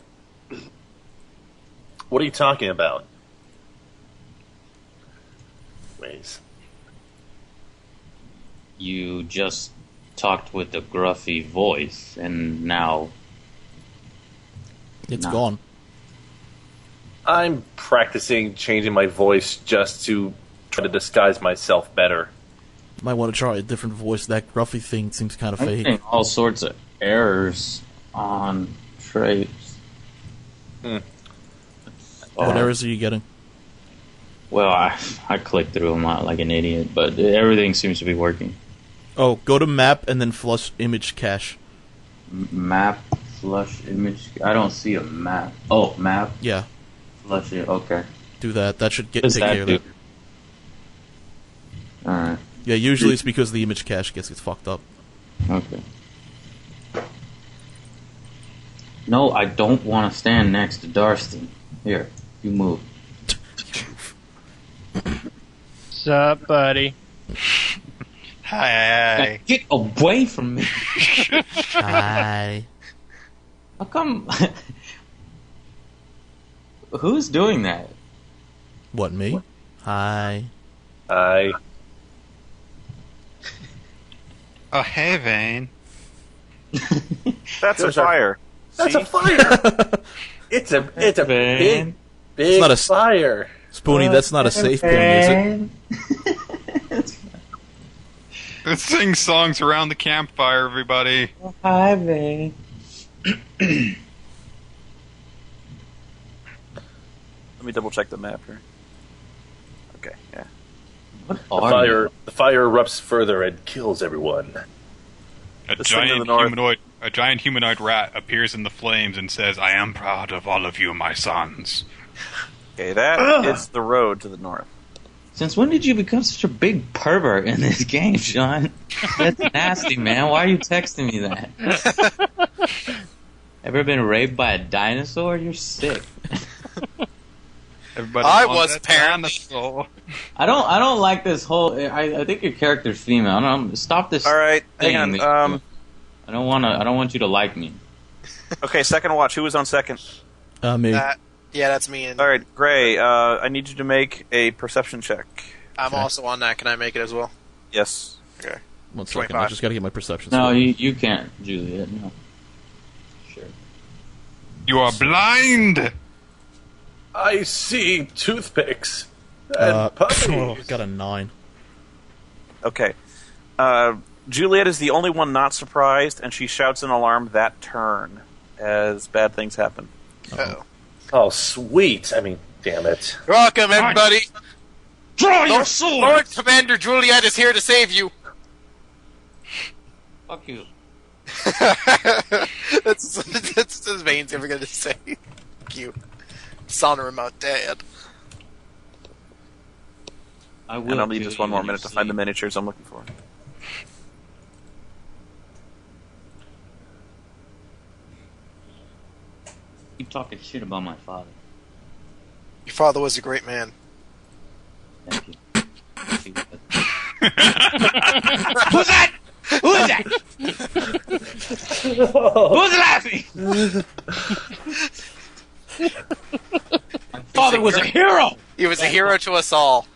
What are you talking about? Ways.
You just talked with a gruffy voice, and now
It's gone.
I'm practicing changing my voice just to try to disguise myself better.
Might want to try a different voice. That gruffy thing seems kind of
I'm
fake.
getting all sorts of errors on traits.
What errors are you getting?
Well, I clicked through them like an idiot, but everything seems to be working.
Oh, go to map and then flush image cache.
Map, flush image. I don't see a map. Oh, map,
Yeah,
flush it. Okay.
do that. That should
What does
take
that
care of
do?
it.
Alright,
Yeah, usually it's because the image cache gets fucked up.
okay. No, I don't want to stand next to Darstein. Here, you move.
Sup, buddy?
Hi.
Now, get away from me.
Hi.
How come? Who's doing that?
What, me? Hi.
I
Oh, hey, Vane.
That's a
Those are-
fire.
That's
See?
a fire. it's a big
It's not a
fire.
Spoony, that's not a safe point, is it?
Let's sing songs around the campfire, everybody.
Hi, Vane.
Let me double check the map here. Okay, yeah.
What
The
are you?
fire erupts further and kills everyone.
A
This thing to the
giant humanoid rat appears in the flames and says, "I am proud of all of you, my sons."
Okay, that is the road to the north.
Since when did you become such a big pervert in this game, Sean? That's nasty, man. Why are you texting me that? Ever been raped by a dinosaur? You're sick.
Everybody
I
wants
was
that
apparently.
dinosaur.
I don't like this whole. I think your character's female. I don't know. Stop this.
All right,
thing
hang
that-
on.
I don't want you to like me.
Okay, second watch. Who was on second?
Me.
Yeah, that's me. And
All right, Gray. I need you to make a perception check.
I'm
Okay.
also on that. Can I make it as well?
Yes.
Okay.
1 second. I
25.
just gotta get my perception.
No,
score.
you can't, Juliet. No. Sure.
You are blind.
I see toothpicks and puppies.
Got a 9.
Okay. Juliet is the only one not surprised, and she shouts an alarm that turn as bad things happen.
Uh-oh.
Oh, sweet. I mean, damn it.
Welcome, everybody.
Draw
Lord Commander Juliet is here to save you.
Fuck you.
that's his Vane's ever going to say. Fuck you. Son of my dad.
I will.
And I'll need
kill
just one
you
more
when
minute
you
to find the
sleep.
miniatures I'm looking for.
Keep talking shit about my father.
Your father was a great man.
Thank you.
Who's that? Who is that?
Who's laughing? My father was a hero.
He was a hero to us all.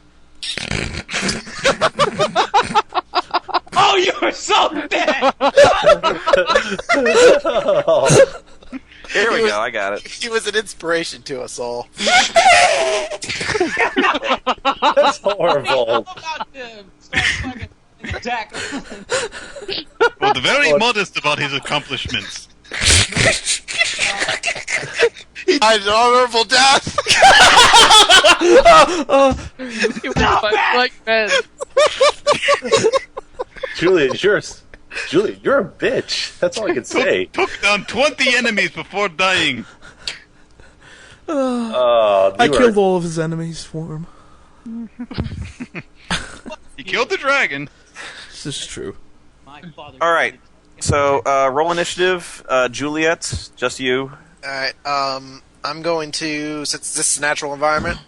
Oh, you're so dead.
Here we go. I got it.
He was an inspiration to us all.
That's horrible.
Well, the very modest about his accomplishments.
He died an honorable death.
Like Ben.
Juliet, you're a bitch. That's all I can say.
Took down 20 enemies before dying.
I killed all of his enemies for him.
He killed the dragon.
This is true.
All right. So, roll initiative. Juliet, just you.
Alright, I'm going to, since this is a natural environment,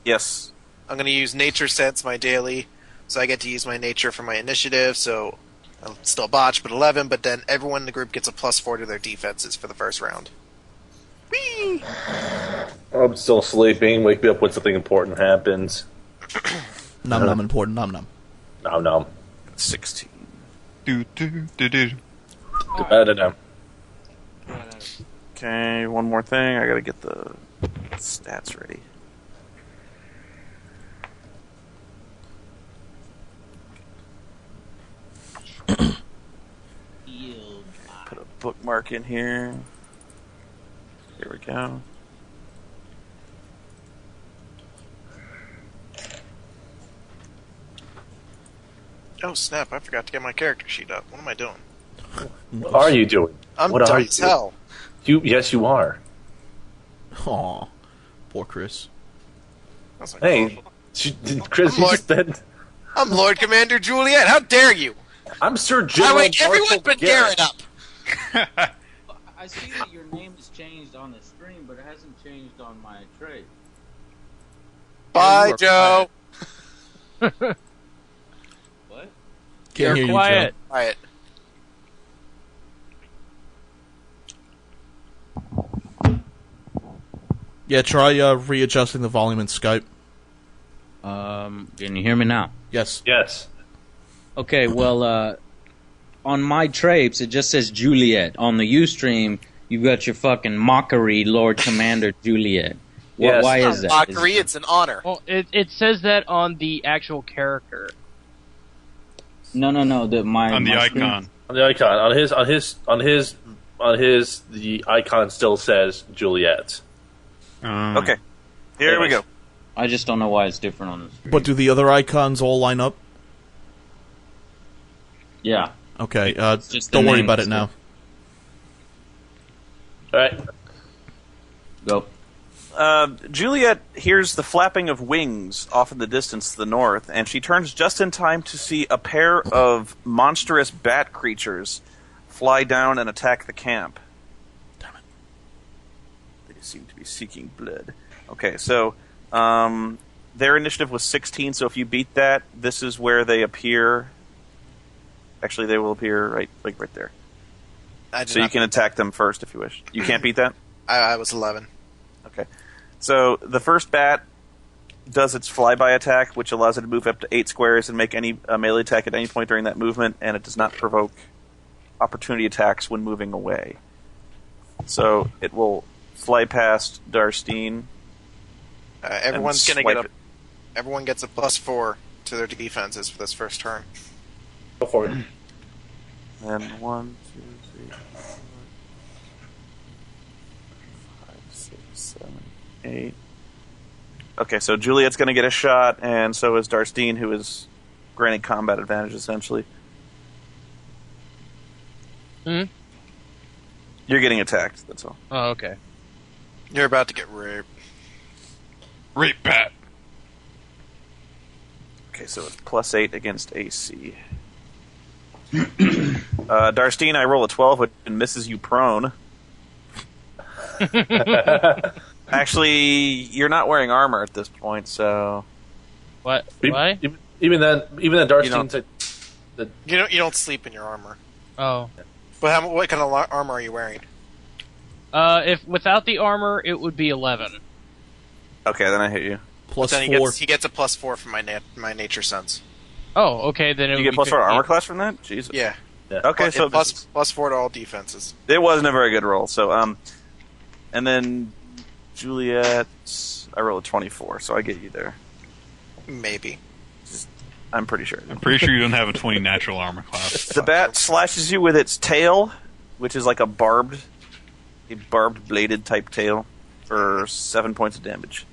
Yes.
I'm going to use Nature Sense, my daily, so I get to use my nature for my initiative, so I'll still botch, but 11, but then everyone in the group gets a +4 to their defenses for the first round. Whee!
I'm still sleeping. Wake me up when something important happens.
Num important, num.
No.
16.
Do.
Da-da-da.
Okay, one more thing. I gotta get the stats ready. Put a bookmark in here. Here we go.
Oh snap, I forgot to get my character sheet up. What am I doing?
What are you doing?
I'm
What
dumb
are you
as
doing?
hell.
Yes, you are.
Aw, poor Chris.
That's like,
Hey, Chris, you just said...
I'm Lord Commander Juliet, how dare you?
I'm Sir General
I wake everyone
Marshal
but Garrett up.
I see that your name is changed on the stream, but it hasn't changed on my tray.
Bye, Joe.
What?
Can't hear
quiet.
Quiet.
Yeah, try readjusting the volume in Skype.
Can you hear me now?
Yes.
Yes.
Okay, well, on my trapes, it just says Juliet. On the Ustream, you've got your fucking mockery, Lord Commander Juliet.
Yes.
Why
It's
is
not
that?
mockery, it's an honor.
Well, it says that on the actual character.
No.
On the
my
icon.
On the icon. On his, the icon still says Juliet.
Okay. Here we go.
I just don't know why it's different on the screen.
But do the other icons all line up?
Yeah.
Okay,
just the
don't worry
name
about
is
it now.
Alright.
Go.
Juliet hears the flapping of wings off in the distance to the north, and she turns just in time to see a pair of monstrous bat creatures fly down and attack the camp. Damn it. They seem to be seeking blood. Okay, so their initiative was 16, so if you beat that, this is where they appear. Actually, they will appear right there. So you can attack them first if you wish. You can't beat that?
I was 11.
Okay. So the first bat does its flyby attack, which allows it to move up to 8 squares and make any melee attack at any point during that movement, and it does not provoke opportunity attacks when moving away. So it will fly past Darstein.
Everyone's gonna
swipe
get
it.
Everyone gets a +4 to their defenses for this first turn.
Go for it.
And 1, 2, 3, 4, 5, 6, 7, 8. Okay, so Juliet's going to get a shot, and so is Darstein, who is granted combat advantage, essentially.
Hmm?
You're getting attacked, that's all.
Oh, okay.
You're about to get raped.
Rape bat.
Okay, so it's +8 against AC. Darstein, I roll a 12, which misses you prone. Actually, you're not wearing armor at this point, so
What? Why?
Even then, Darstein's
You don't sleep in your armor.
Oh.
But what kind of armor are you wearing?
If without the armor, it would be 11.
okay, then I hit you.
Plus
Then
4.
he gets a +4 from my nature sense.
Oh, okay. Then it
You
would
get plus
be
4
15.
armor class from that? Jesus.
Yeah.
Okay, so
plus 4 to all defenses.
it wasn't a very good roll. So and then Juliet, I rolled a 24, so I get you there.
Maybe.
I'm pretty sure.
I'm pretty sure you don't have a 20 natural armor class.
The bat slashes you with its tail, which is like a barbed bladed type tail, for 7 points of damage.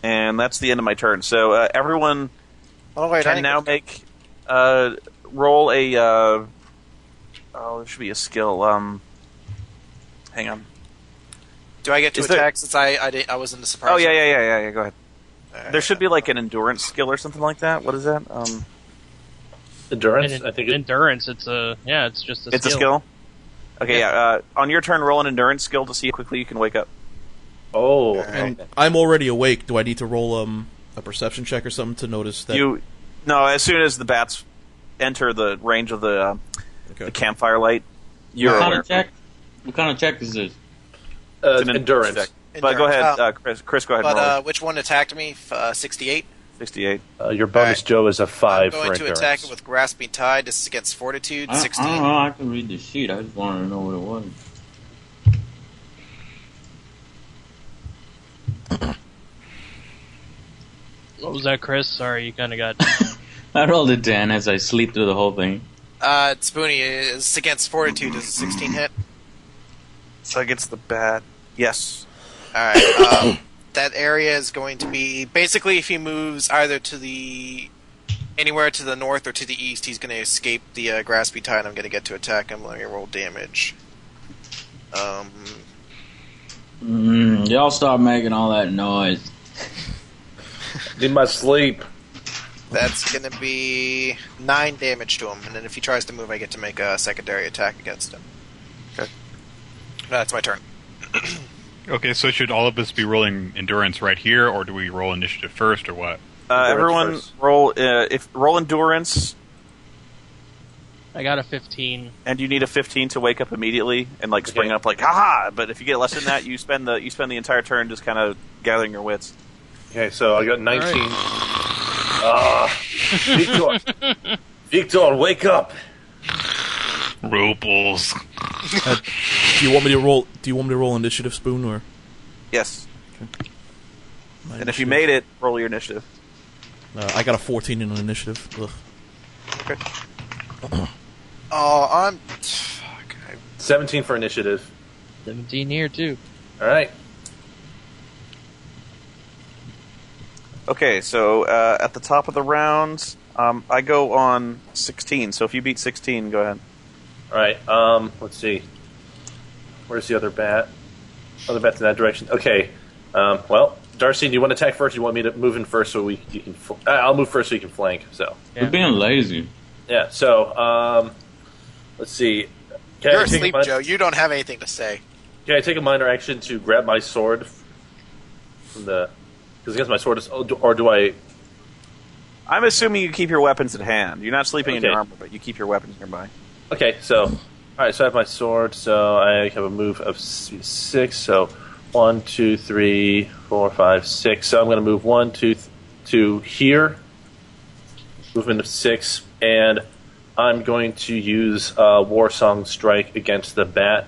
And that's the end of my turn. So everyone can now make roll a. There should be a skill. Hang on.
Do I get to attack since I was in the surprise?
Oh yeah. Go ahead. There should be like an endurance skill or something like that. What is that?
endurance. I think
endurance. It's just a.
It's a skill. Okay, yeah. On your turn, roll an endurance skill to see how quickly you can wake up.
Oh,
and I'm already awake. Do I need to roll a perception check or something to notice that?
No. As soon as the bats enter the range of the campfire light, you're
What kind
aware.
of check? What kind of check is this?
It's an
endurance.
check. But go ahead, Chris. Go ahead. and roll.
Which one attacked me? 68.
68.
Your bonus, Joe, is a 5
I'm
for
going to
endurance.
attack it with grasping tide. This is against fortitude. 16.
I don't know. I can read the sheet. I just wanted to know what it was.
What was that, Chris? Sorry, you kind of got.
I rolled a 10 as I sleep through the whole thing.
Spoony is against fortitude. Does a 16 hit?
So against the bat. Yes.
All right. That area is going to be basically if he moves either to anywhere to the north or to the east, he's going to escape the grasping tide. I'm going to get to attack him. Let me roll damage.
Y'all stop making all that noise.
Need my sleep.
That's going to be 9 damage to him, and then if he tries to move, I get to make a secondary attack against him.
Okay.
That's my turn.
Okay, so should all of us be rolling endurance right here, or do we roll initiative first, or what?
Everyone
first.
roll roll endurance,
I got a 15.
and you need a 15 to wake up immediately and like spring up like haha. But if you get less than that, you spend the entire turn just kind of gathering your wits.
Okay, so I got 19. Victor, wake up!
Robles.
Do you want me to roll? Do you want me to roll initiative, Spoon, or?
Yes.
My
And if you
initiative?
made it, roll your initiative.
I got a 14 in initiative. Ugh.
Okay.
Oh,
17 for initiative.
17 here too.
All right.
Okay, so at the top of the round, I go on 16. So if you beat 16, go ahead.
All right. Let's see. Where's the other bat? Other bat's in that direction. Okay. Well, Darcy, do you want to attack first? Or do you want me to move in first so you can? I'll move first so you can flank. So.
Yeah.
You're being lazy.
Yeah. So, let's see. Can
you're
I take
asleep, Joe. You don't have anything to say.
Can I take a minor action to grab my sword from the? Because against my sword is, or do I?
I'm assuming you keep your weapons at hand. You're not sleeping in
Okay.
your armor, but you keep your weapons nearby.
Okay, so all right, so I have my sword. So I have a move of 6. So 1, 2, 3, 4, 5, 6. So I'm going to move 1, 2, to here. Movement of 6, and I'm going to use War Song Strike against the bat.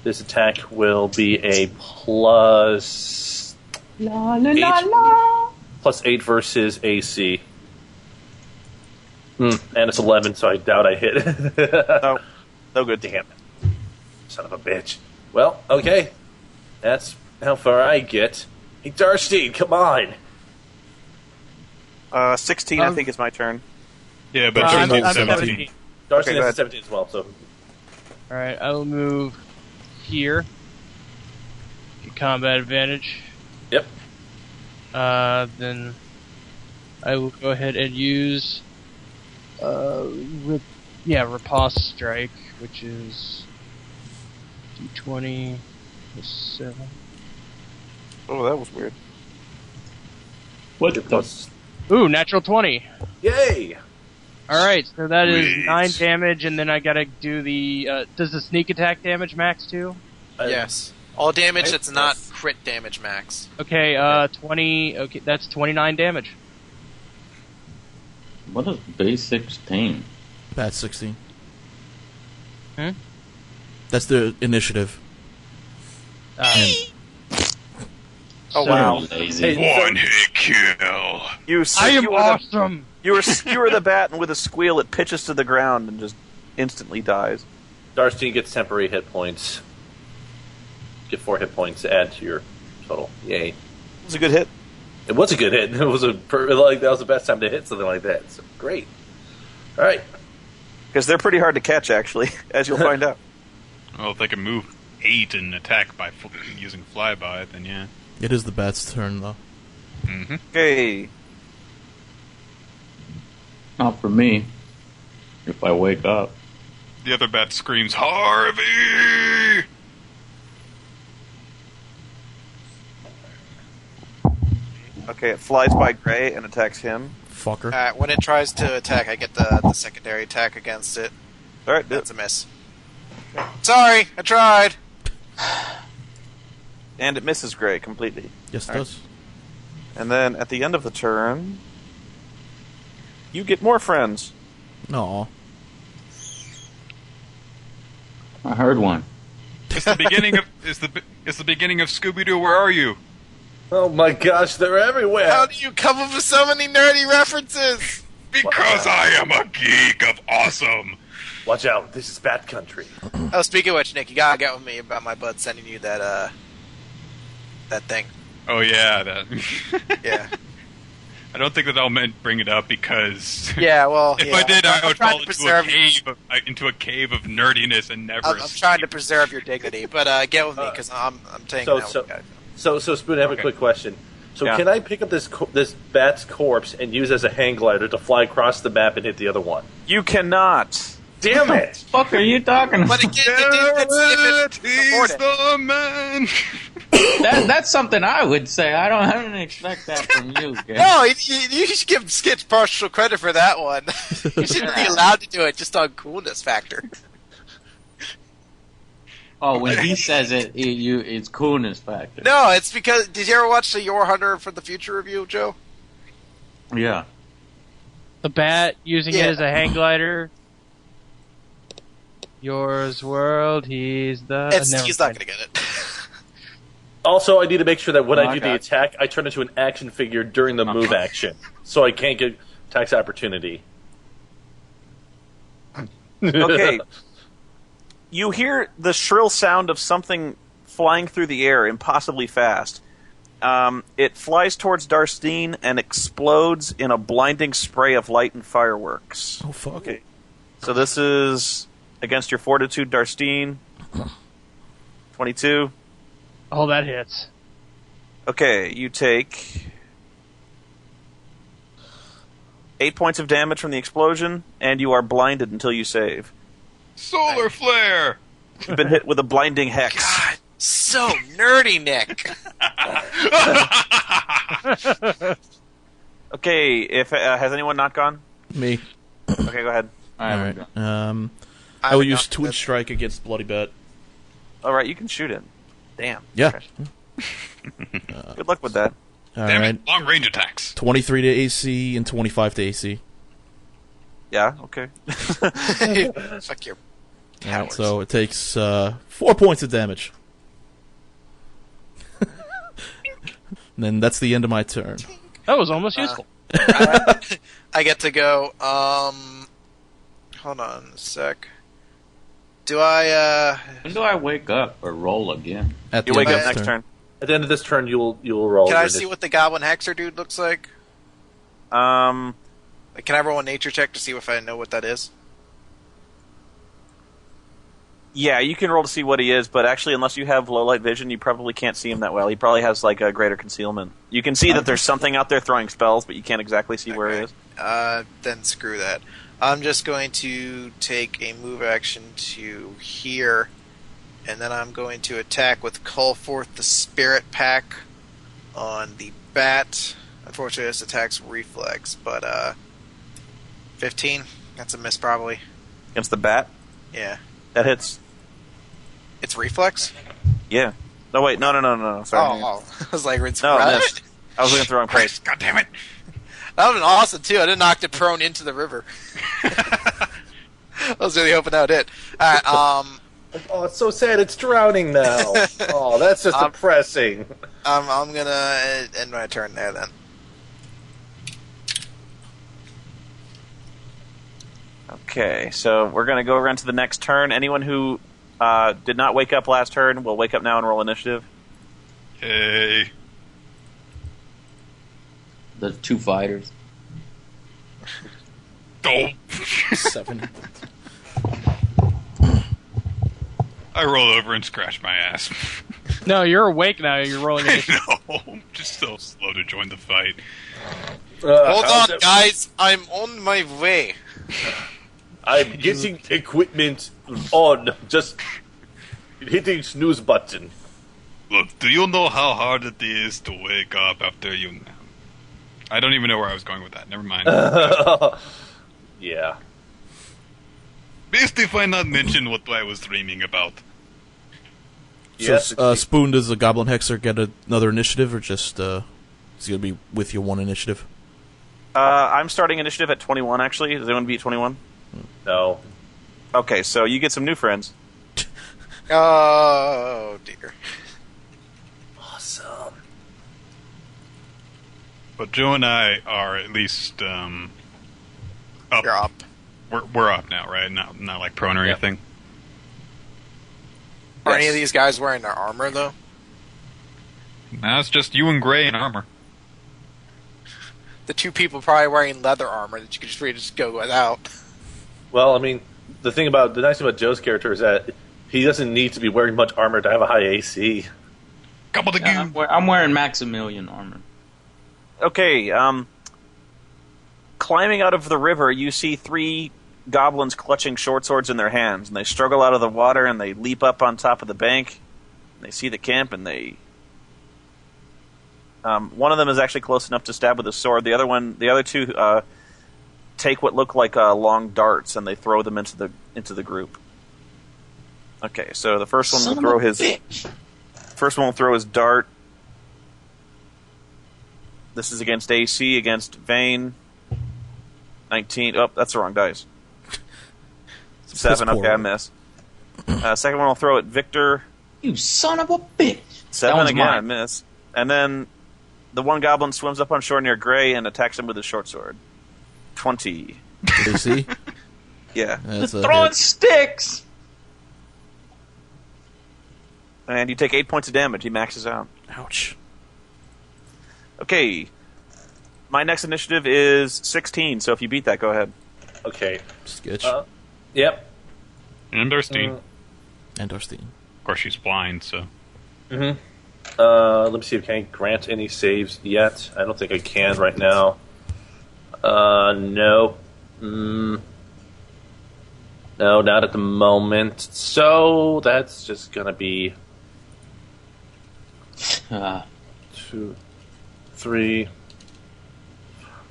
This attack will be a plus 8, plus 8 versus AC. And it's 11, so I doubt I hit.
No good.
Damn it. Son of a bitch. Well, okay. That's how far I get. Hey, Darcy, come on.
16, I think, is my turn.
Yeah, but
I'm
17,
17.
Darcy
Okay, go
has
ahead.
17 as well, so.
Alright, I will move here. Get combat advantage.
Yep.
Then I will go ahead and use riposte strike, which is D20 plus 7.
Oh, that was weird.
What the?
Ooh, natural 20.
Yay!
Alright, so that is
Sweet.
9 damage, and then I gotta do the. Does the sneak attack damage max too?
Yes. All damage that's not crit damage max.
Okay, 20. Okay, that's 29 damage.
What is base 16?
Bat 16.
Hmm?
That's the initiative.
Oh
So-
wow!
Lazy.
One hit kill.
You
I am
you were
awesome!
You were the bat, and with a squeal, it pitches to the ground and just instantly dies.
Darstein gets temporary hit points. Get 4 hit points to add to your total. Yay!
It was a good hit.
It was a good hit. It was that was the best time to hit something like that. So great. All right.
Because they're pretty hard to catch, actually, as you'll find out.
Well, if they can move 8 and attack by using flyby, then yeah.
It is the bat's turn, though.
Mm-hmm.
Okay.
Not for me. If I wake up.
The other bat screams, Harvey!
Okay, it flies by Gray and attacks him.
Fucker.
When it tries to attack, I get the secondary attack against it.
All right,
That's a miss. Sorry, I tried.
and it misses Gray completely.
Yes, it
All right.
does.
And then at the end of the turn, you get more friends.
No.
I heard one.
It's the beginning of it's the beginning of Scooby Doo. Where are you?
Oh my gosh, they're everywhere.
How do you come up with so many nerdy references?
Because I am a geek of awesome.
Watch out, this is Bat Country.
Oh, speaking of which, Nick, you gotta get with me about my bud sending you that thing.
Oh yeah, that.
Yeah.
I don't think that I'll bring it up because
Yeah, well,
if
yeah,
I did, I
I'm
would
trying
fall
to
into a cave of nerdiness and never.
I'm trying to preserve your dignity, but get with me because I'm taking
So
that
so
one.
so Spoon, I have a
Okay.
quick question. So
Yeah.
can I pick up this this bat's corpse and use it as a hang glider to fly across the map and hit the other one?
You cannot.
Damn it!
Fuck are you talking about?
But again, if
He's the man.
That's something I would say. I didn't expect that from you, guys.
No, you should give Skitch partial credit for that one. You shouldn't be allowed to do it just on coolness factor.
Oh, when he says it, it's coolness factor.
No, it's because. Did you ever watch the Your Hunter for the Future review, Joe?
Yeah.
The bat using
Yeah.
it as a hang glider. Yours world, he's the.
He's not going to get it.
Also, I need to make sure that when I do
Okay.
the attack, I turn into an action figure during the move action, so I can't get tax opportunity.
Okay. You hear the shrill sound of something flying through the air impossibly fast. It flies towards Darstein and explodes in a blinding spray of light and fireworks.
Oh, fuck.
Okay. So this is against your fortitude, Darstein. 22.
Oh, that hits.
Okay, you take 8 points of damage from the explosion, and you are blinded until you save.
Solar flare.
You've been hit with a blinding hex.
God, so nerdy, Nick.
Okay, if has anyone not gone?
Me.
Okay, go ahead.
Alright. I
I
will
would
use
not-
Twin Strike against Bloody Bat.
All right, you can shoot it. Damn.
Yeah.
Good luck with that.
Damn
Alright.
it! Long range attacks.
23 to AC and 25 to AC.
Yeah. Okay.
Fuck your
Alright,
powers.
so it takes 4 points of damage. And then that's the end of my turn.
That was almost useful.
I get to go. Hold on a sec. Do I?
When do I wake up or roll again?
At the
You wake
end
up
of
next
this
turn.
At the end of this turn, you'll roll.
Can
your
I see what the Goblin Hexer dude looks like?
Um.
Like, can I roll a nature check to see if I know what that is?
Yeah, you can roll to see what he is, but actually, unless you have low light vision, you probably can't see him that well. He probably has like a greater concealment. You can see that there's something out there throwing spells, but you can't exactly see where he is.
Then screw that. I'm just going to take a move action to here And then I'm going to attack with Call Forth the Spirit Pack on the bat. Unfortunately, this attack's reflex, but 15. That's a miss, probably.
Against the bat?
Yeah.
That hits.
It's reflex?
Yeah. No, wait. No. Sorry.
Oh. I was like, it's
No,
right.
missed. I was looking at the wrong place.
God damn it. That would have been awesome, too. I didn't knock it prone into the river. I was really hoping that would hit. Alright,
Oh, it's so sad. It's drowning now. Oh, that's just depressing.
I'm gonna end my turn there, then.
Okay, so we're going to go around to the next turn. Anyone who did not wake up last turn will wake up now and roll initiative.
Yay.
The 2 fighters.
Oh.
7.
I roll over and scratch my ass.
No, you're awake now. You're rolling it.
No, I'm just so slow to join the fight.
Hold on, guys. I'm on my way.
I'm getting equipment on. Just hitting snooze button.
Look, do you know how hard it is to wake up after you... I don't even know where I was going with that. Never mind.
Yeah.
Best if I not mention what I was dreaming about.
So, Spoon, does the Goblin Hexer get another initiative, or just is he going to be with your 1 initiative?
I'm starting initiative at 21, actually. Does anyone beat 21?
No.
Okay, so you get some new friends.
Oh, dear.
Awesome.
But Joe and I are at least up.
You're up.
We're up now, right? Not like prone or anything.
Are any of these guys wearing their armor, though?
Now it's just you and Gray in armor.
The 2 people probably wearing leather armor that you could just really just go without.
Well, I mean, the nice thing about Joe's character is that he doesn't need to be wearing much armor to have a high AC.
Yeah, I'm wearing Maximilian armor.
Okay, climbing out of the river, you see 3 goblins clutching short swords in their hands, and they struggle out of the water, and they leap up on top of the bank. They see the camp, and they... one of them is actually close enough to stab with a sword. The other 2 take what look like long darts, and they throw them into the group. Okay, so the first one will throw his... First one will throw his dart. This is against AC, against Vane. 19. Oh, that's the wrong dice. 7. Okay, I miss. Second one will throw at Victor.
You son of a bitch.
7 again, I miss. And then the one goblin swims up on shore near Gray and attacks him with his short sword. 20.
AC?
Yeah.
That's a
Throwing
hit.
sticks.
And you take 8 points of damage. He maxes out.
Ouch.
Okay. My next initiative is 16, so if you beat that, go ahead.
Okay.
Sketch.
Yep.
And Darstine.
And Darstine.
Of course, she's blind, so...
Mm-hmm. Let me see if I can grant any saves yet. I don't think I can right now. No. No, not at the moment. So that's just gonna be 2, 3,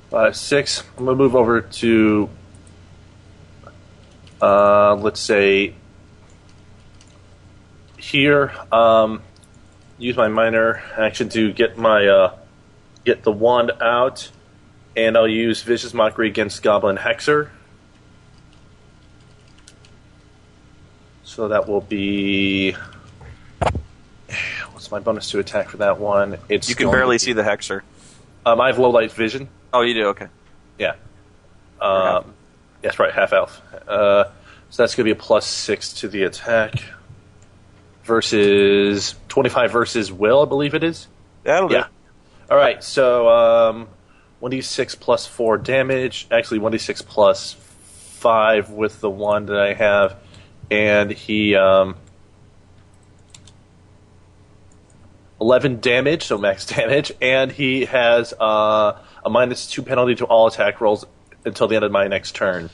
5, 6. I'm gonna move over to let's say here. Use my minor action to get my get the wand out, and I'll use Vicious Mockery against Goblin Hexer. So that will be... What's my bonus to attack for that one?
You can barely see the Hexer.
I have low light vision.
Oh, you do? Okay.
Yeah. Yes, right, half elf. So that's going to be a +6 to the attack. Versus 25 versus Will, I believe it is.
That'll do.
All right, so 1d6 plus 4 damage. Actually, 1d6 plus 5 with the one that I have, and he 11 damage, so max damage, and he has a -2 penalty to all attack rolls until the end of my next turn.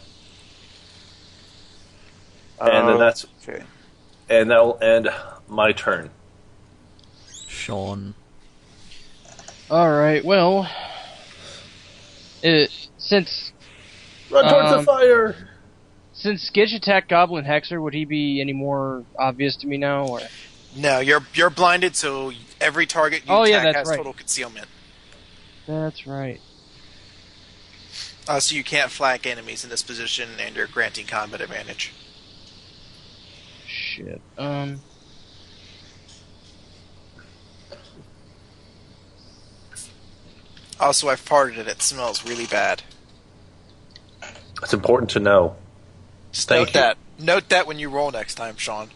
And then that's
okay.
And that'll end my turn.
Sean.
Alright, well... since...
Run towards the fire!
Since Skitch attacked Goblin Hexer, would he be any more obvious to me now? Or?
No, you're blinded, so every target you attack has total concealment.
That's right.
So you can't flank enemies in this position, and you're granting combat advantage.
Shit.
Also, I've farted and it smells really bad.
It's important to know.
Note that. Note that when you roll next time, Sean.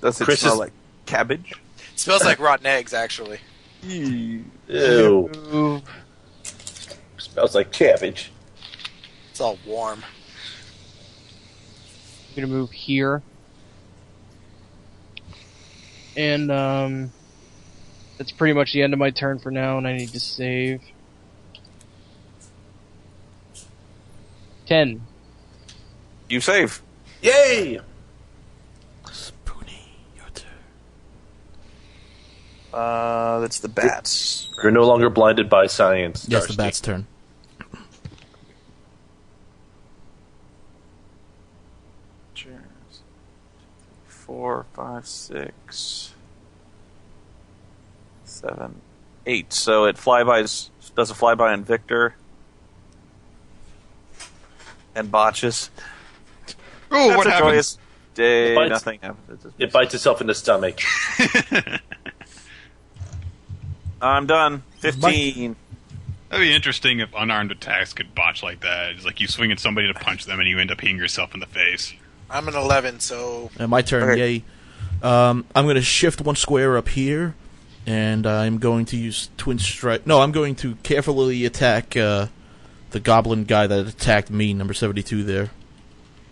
Does it smell like cabbage?
It smells like rotten eggs, actually.
Ew. Smells like cabbage.
It's all warm.
I'm gonna move here. And, that's pretty much the end of my turn for now, and I need to save. 10.
You save.
Yay!
Spoony, your turn.
That's the bats.
You're no longer blinded by science.
Yes, the bat's turn.
Cheers. 4, 5, 6, 7, 8. So it does a flyby on Victor and botches.
Oh,
That's
what
a
happened?
joyous day.
Bites-
Nothing happens.
It bites itself in the stomach.
I'm done. 15.
That'd be interesting if unarmed attacks could botch like that. It's like you swing at somebody to punch them and you end up hitting yourself in the face.
I'm an 11, so...
My turn,
Okay.
yay. I'm going to shift one square up here, and I'm going to use Twin Strike. No, I'm going to carefully attack the goblin guy that attacked me, number 72 there.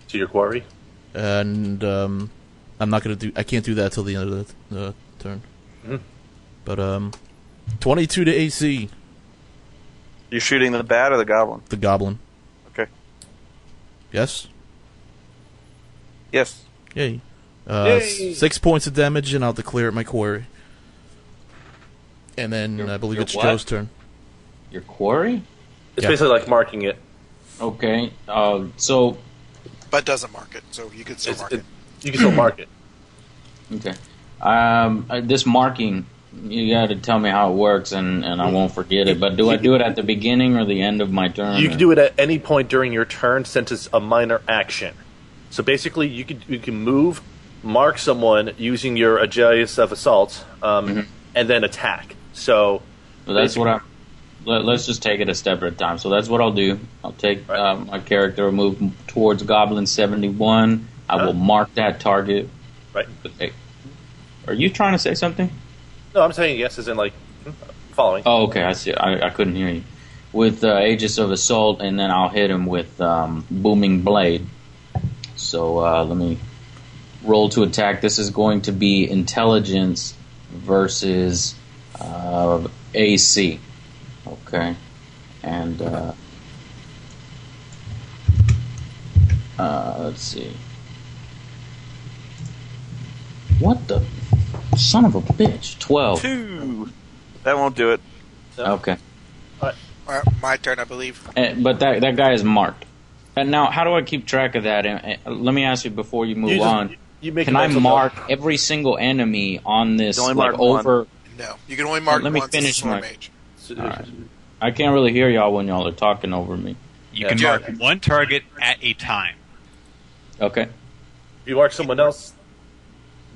To your quarry?
And I'm not going to do... I can't do that till the end of the turn.
Mm-hmm.
But 22 to AC.
You shooting the bat or the goblin?
The goblin.
Okay.
Yes?
Yes.
Yay.
Yay.
6 points of damage, and I'll declare it my quarry. And then I believe
your
it's
what?
Joe's turn.
Your quarry?
It's
Yeah.
basically like marking it.
Okay. So
But doesn't mark it, so you could still mark it.
You can still mark it.
okay. This marking, you got to tell me how it works, and I won't forget it. But do I do it at the beginning or the end of my turn?
You can do it at any point during your turn since it's a minor action. So basically, you can move, mark someone using your Agilius of Assault, and then attack. So
that's what I'm. Let's just take it a step at a time. So that's what I'll do. I'll take my character, move towards Goblin 71. I will mark that target.
Right.
Okay. Are you trying to say something?
No, I'm saying yes, as in like following.
Oh, okay. I see. I couldn't hear you. With Aegis of Assault, and then I'll hit him with Booming Blade. So let me roll to attack. This is going to be Intelligence versus AC. Okay. And let's see. What the son of a bitch? 12.
2. That won't do it.
Okay.
My turn, I believe.
But that guy is marked. And now, how do I keep track of that? Let me ask you before you move on.
Can
I mark every single enemy on this
only
like
mark one.
over?
No, you can only mark
Let me
once as a
finish
sword
my-
mage.
Alright. I can't really hear y'all when y'all are talking over me.
You can mark one target at a time.
Okay.
If you mark someone else,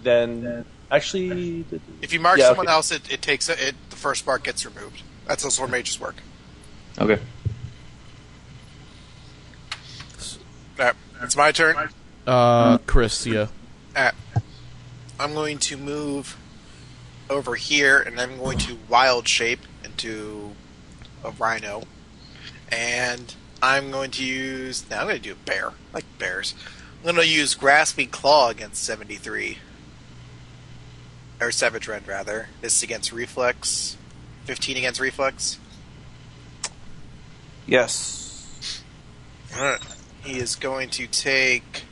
then actually,
If you mark
Yeah,
someone
okay.
else, it takes the first mark gets removed. That's how sword mages work.
Okay.
Alright, it's my turn.
Chris, yeah.
I'm going to move over here, and I'm going to wild shape into a rhino. And I'm going to use... Now I'm going to do a bear. I like bears. I'm going to use Grasping Claw against 73. Or Savage Rend, rather. This is against Reflex. 15 against Reflex.
Yes.
Alright. He is going to take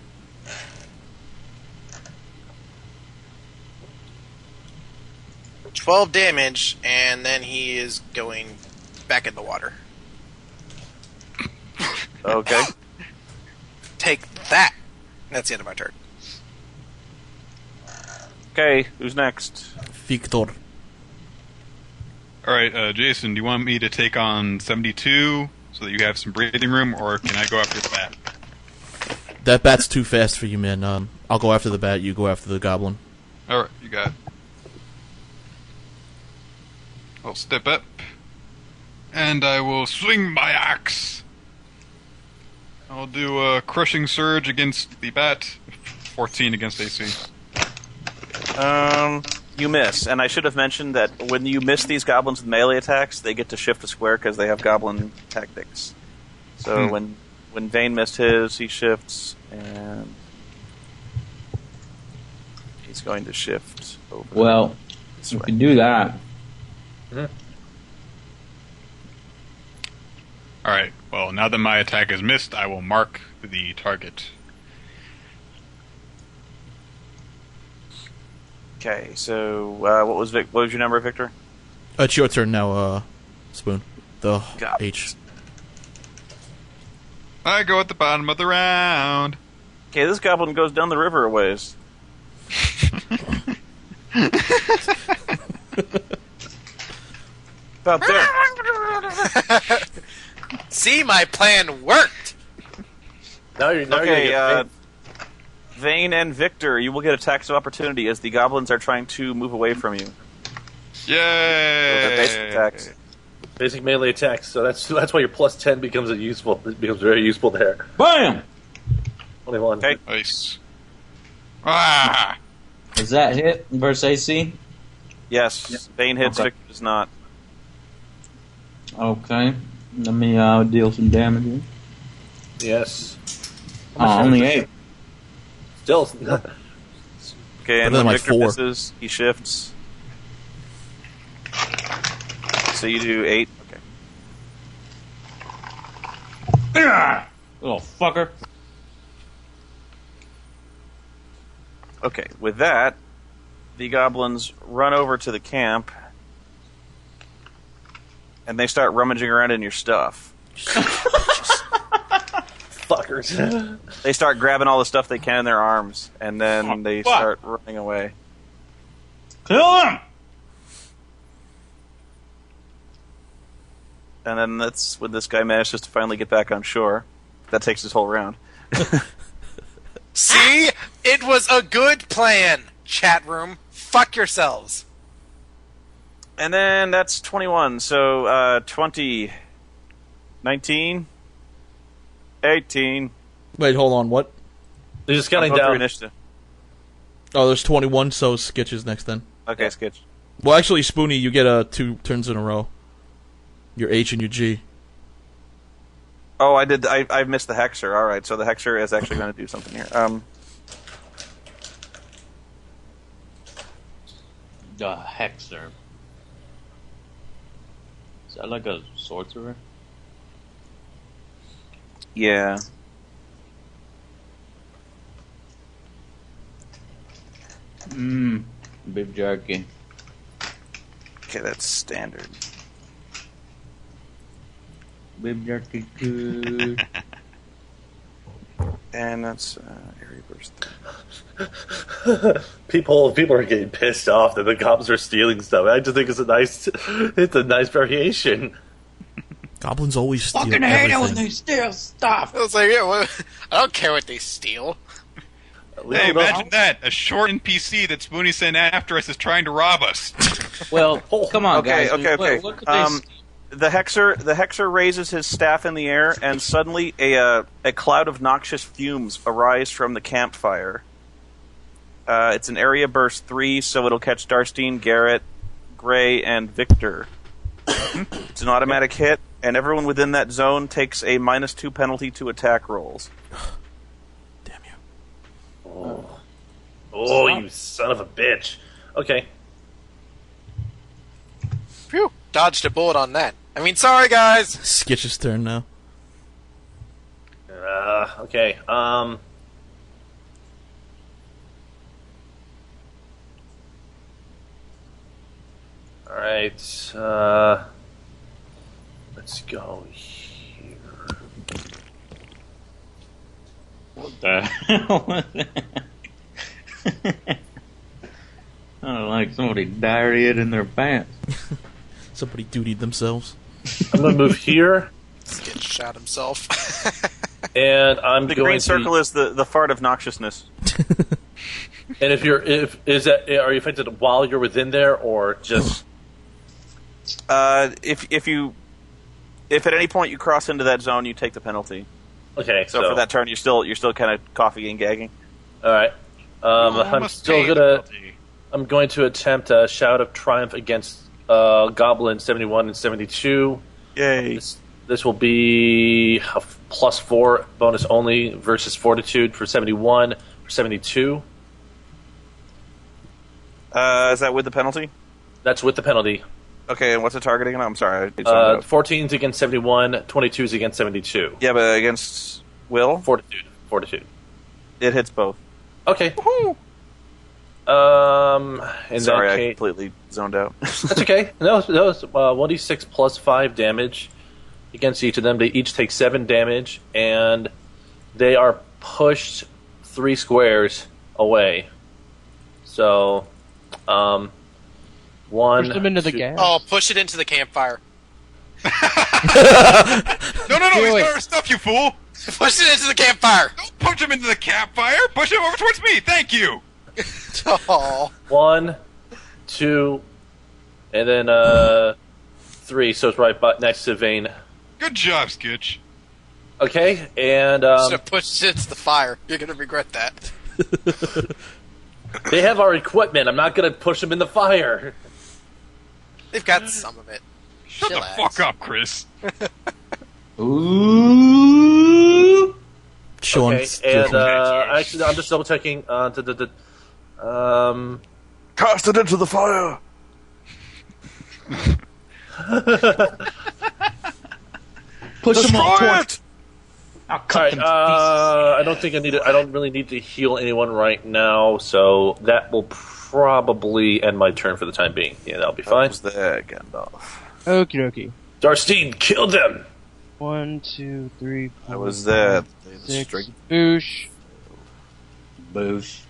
12 damage, and then he is going back in the water.
Okay.
Take that. That's the end of my turn.
Okay, who's next?
Victor.
Alright, Jason, do you want me to take on 72 so that you have some breathing room, or can I go after the bat?
That bat's too fast for you, man. I'll go after the bat, you go after the goblin.
Alright, you got it. I'll step up, and I will swing my axe. I'll do a crushing surge against the bat, 14 against AC.
You miss, and I should have mentioned that when you miss these goblins with melee attacks, they get to shift a square because they have goblin tactics. So when Vane missed his, he shifts, and he's going to shift over.
Well,
this
you
way.
can do that.
Alright, well, now that my attack is missed, I will mark the target.
Okay, so what was your number, Victor?
It's your turn now, Spoon. The
God.
H.
I go at the bottom of the round.
Okay, this goblin goes down the river a ways. About there.
See, my plan worked.
Now you're
Okay, Vane and Victor, you will get attacks of opportunity as the goblins are trying to move away from you.
Yay!
Those are basic attacks.
basic melee attacks. So that's why your plus 10 becomes very useful there.
Bam!
21.
Okay.
Nice. Ah!
Does that hit versus AC?
Yes, Vane hits,
Okay.
Victor does not.
Okay. Let me deal some damage here.
Yes.
Only 8.
Still.
Okay, and
Better than
when
my
Victor
4.
misses, he shifts. So you do 8. Okay.
Little fucker.
Okay, with that, the goblins run over to the camp, and they start rummaging around in your stuff.
Fuckers.
They start grabbing all the stuff they can in their arms, and then they start running away.
Kill him!
And then that's when this guy manages to finally get back on shore. That takes his whole round.
See? It was a good plan, chat room. Fuck yourselves.
And then that's 21, so 20, 19, 18.
Wait, hold on, what?
They're just
I'm
counting
going through
down.
initiative.
Oh, there's 21, so Skitch is next then.
Okay, Skitch.
Well, actually, Spoony, you get 2 turns in a row. Your H and your G.
Oh, I did. I missed the Hexer. All right, so the Hexer is actually going to do something here.
The Hexer. Is that like a sorcerer?
Yeah.
Beef jerky.
Okay, that's standard.
Beef jerky good.
And that's area burst.
People are getting pissed off that the cops are stealing stuff. I just think it's a nice variation.
Goblins always steal
Fucking hate it
everything.
when they steal stuff.
I was like, yeah, well, I don't care what they steal.
Hey, imagine that. A short NPC that Spoony sent after us is trying to rob us.
Well, come on,
Okay,
guys.
okay.
What could they steal?
The Hexer raises his staff in the air, and suddenly a cloud of noxious fumes arise from the campfire. It's an area burst 3, so it'll catch Darstein, Garrett, Gray, and Victor. It's an automatic hit, and everyone within that zone takes a -2 penalty to attack rolls.
Damn you.
Oh, you son of a bitch. Okay.
Phew. Dodged a bullet on that. I mean, sorry, guys.
Skitch's turn now.
Okay. right. Let's go here.
What the hell was that? Sounded like somebody diarrheaed in their pants.
Somebody dutied themselves.
I'm going to move here,
He's getting shot himself.
and I'm
The
going
green
to.
circle is the fart of noxiousness.
And are you affected while you're within there, or just?
If at any point you cross into that zone, you take the penalty.
Okay,
So for that turn, you're still kind of coughing and gagging.
All right. I'm
Almost
still
paid
gonna.
penalty.
I'm going to attempt a shout of triumph against Goblin 71 and 72.
Yay!
This will be a +4 bonus only versus Fortitude for 71 for 72.
Is that with the penalty?
That's with the penalty.
Okay, and what's the target again? I'm sorry. I zoned out.
14's against 71, 22's against 72.
Yeah, but against Will,
Fortitude.
it hits both.
Okay. In
Sorry,
that
I
case,
completely zoned out.
that's okay. That was 1d6 plus 5 damage against each of them. They each take 7 damage, and they are pushed 3 squares away. So, one.
Push them into the
2
gas.
Oh, push it into the campfire.
No, he's got our stuff, you fool!
Push it into the campfire.
Don't punch him into the campfire! Push him over towards me, thank you!
Oh.
1, 2, and then 3. So it's right next to Vane.
Good job, Skitch.
Okay, and
Should have pushed it into the fire. You're gonna regret that.
they have our equipment. I'm not going to push them in the fire.
They've got some of it.
Shut
Chillax.
the fuck up, Chris.
Ooh.
Sean,
Okay, and actually, I'm just double checking.
Cast it into the fire.
Push them off
Destroy
towards.
it.
I'll
All
cut
right,
them to pieces.
I don't think I need it. I don't really need to heal anyone right now, so that will probably end my turn for the time being. Yeah, that'll be
That
fine.
was there, Gandalf.
Okie dokie.
Darstein, kill them.
1, 2, 3, 4.
I was there.
6. Boosh.
Boosh.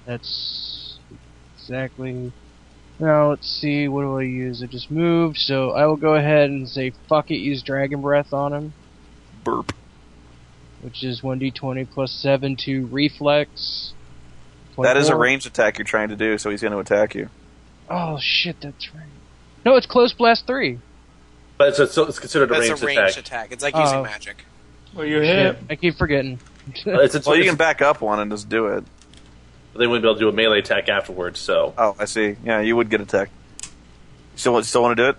That's exactly. Now let's see. What do I use? I just moved, so I will go ahead and say fuck it. Use Dragon Breath on him,
Burp.
which is 1d20 plus 7 to reflex.
That is a
24.
ranged attack you're trying to do, so he's going to attack you.
Oh shit, that's right. No, it's Close Blast 3.
But it's considered a
That's
ranged
a ranged
attack.
attack. It's like using
Oh.
magic.
Well, you're
Shit, I keep forgetting.
Well, you can back up one and just do it.
They wouldn't be able to do a melee attack afterwards. So
Oh, I see. Yeah, you would get attacked. Still want to do it?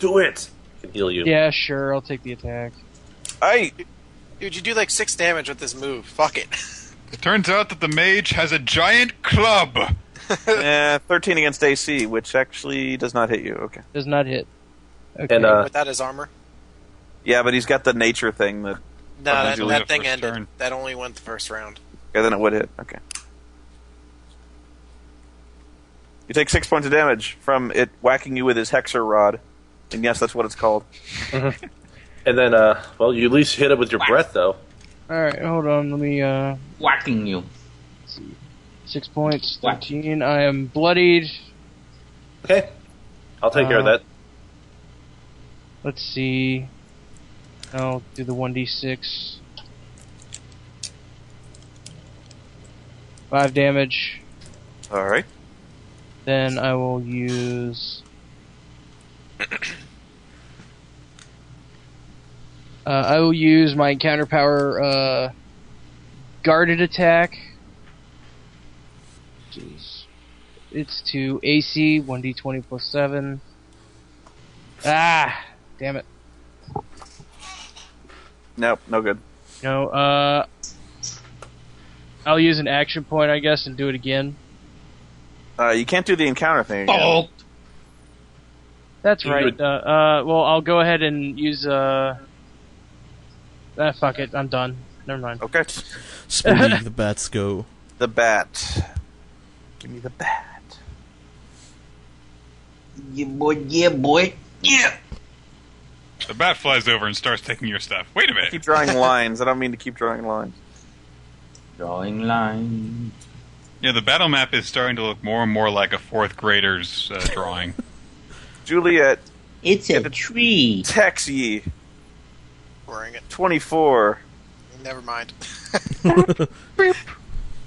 do it. I can heal you.
Yeah, sure. I'll take the attack.
Hey,
Dude, you do like 6 damage with this move. Fuck it.
It turns out that the mage has a giant club.
13 against AC, which actually does not hit you. Okay.
Does not hit. Okay.
And
Without his armor.
Yeah, but he's got the nature thing that.
No, that,
usually
that
the
thing
first
ended.
turn.
That only went the first round.
Yeah, then it would hit. Okay. You take 6 points of damage from it whacking you with his hexer rod. And yes, that's what it's called.
and then well, you at least hit it with your breath, though.
Alright, hold on. Let me,
Whacking you.
6 points. 13. I am bloodied.
Okay, I'll take care of that.
Let's see. I'll do the 1d6. 5 damage.
Alright.
Then I will use. I will use my encounter power guarded attack. Jeez. It's to AC 1d20 plus 7. Ah, damn it.
Nope, no good.
No, I'll use an action point, I guess, and do it again.
You can't do the encounter thing again.
Oh.
That's
You
right.
would-
Well, I'll go ahead and use, fuck it, I'm done. Never mind.
Okay.
Spoony, the bats go.
The bat. Give me the bat.
Yeah, boy. Yeah, boy. Yeah.
The bat flies over and starts taking your stuff. Wait a minute.
Keep drawing lines. I don't mean to keep drawing lines.
Drawing line.
Yeah, the battle map is starting to look more and more like a fourth grader's drawing.
Juliet.
It's a tree.
Tex ye.
Boring it.
24.
Never mind.
Boop.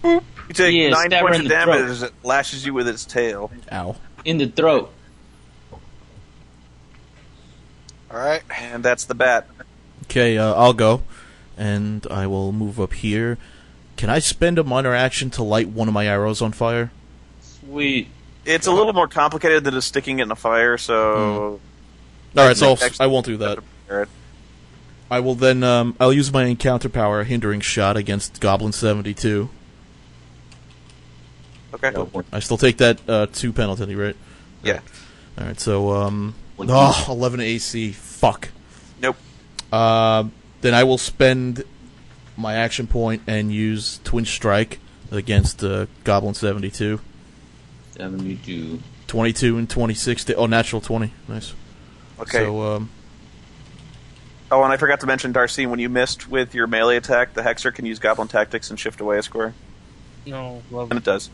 You take
Yeah,
9
stab her
points
in
of
the
damage
throat.
as it lashes you with its tail.
Ow.
In the throat.
All right.
And that's the bat.
Okay, I'll go, and I will move up here. Can I spend a minor action to light one of my arrows on fire?
Sweet.
It's a little more complicated than just sticking it in a fire, so...
Alright, so
Next-
I won't do that. I will then, I'll use my encounter power, hindering shot against Goblin 72.
Okay.
I still take that 2 penalty, right?
Yeah.
Alright, so, 11 AC. Fuck.
Nope.
Then I will spend my action point and use Twin Strike against Goblin 72.
72.
22 and 26. Natural 20. Nice.
Okay.
So,
Oh, and I forgot to mention, Darcy, when you missed with your melee attack, the Hexer can use Goblin Tactics and shift away a square.
No, love
And it does.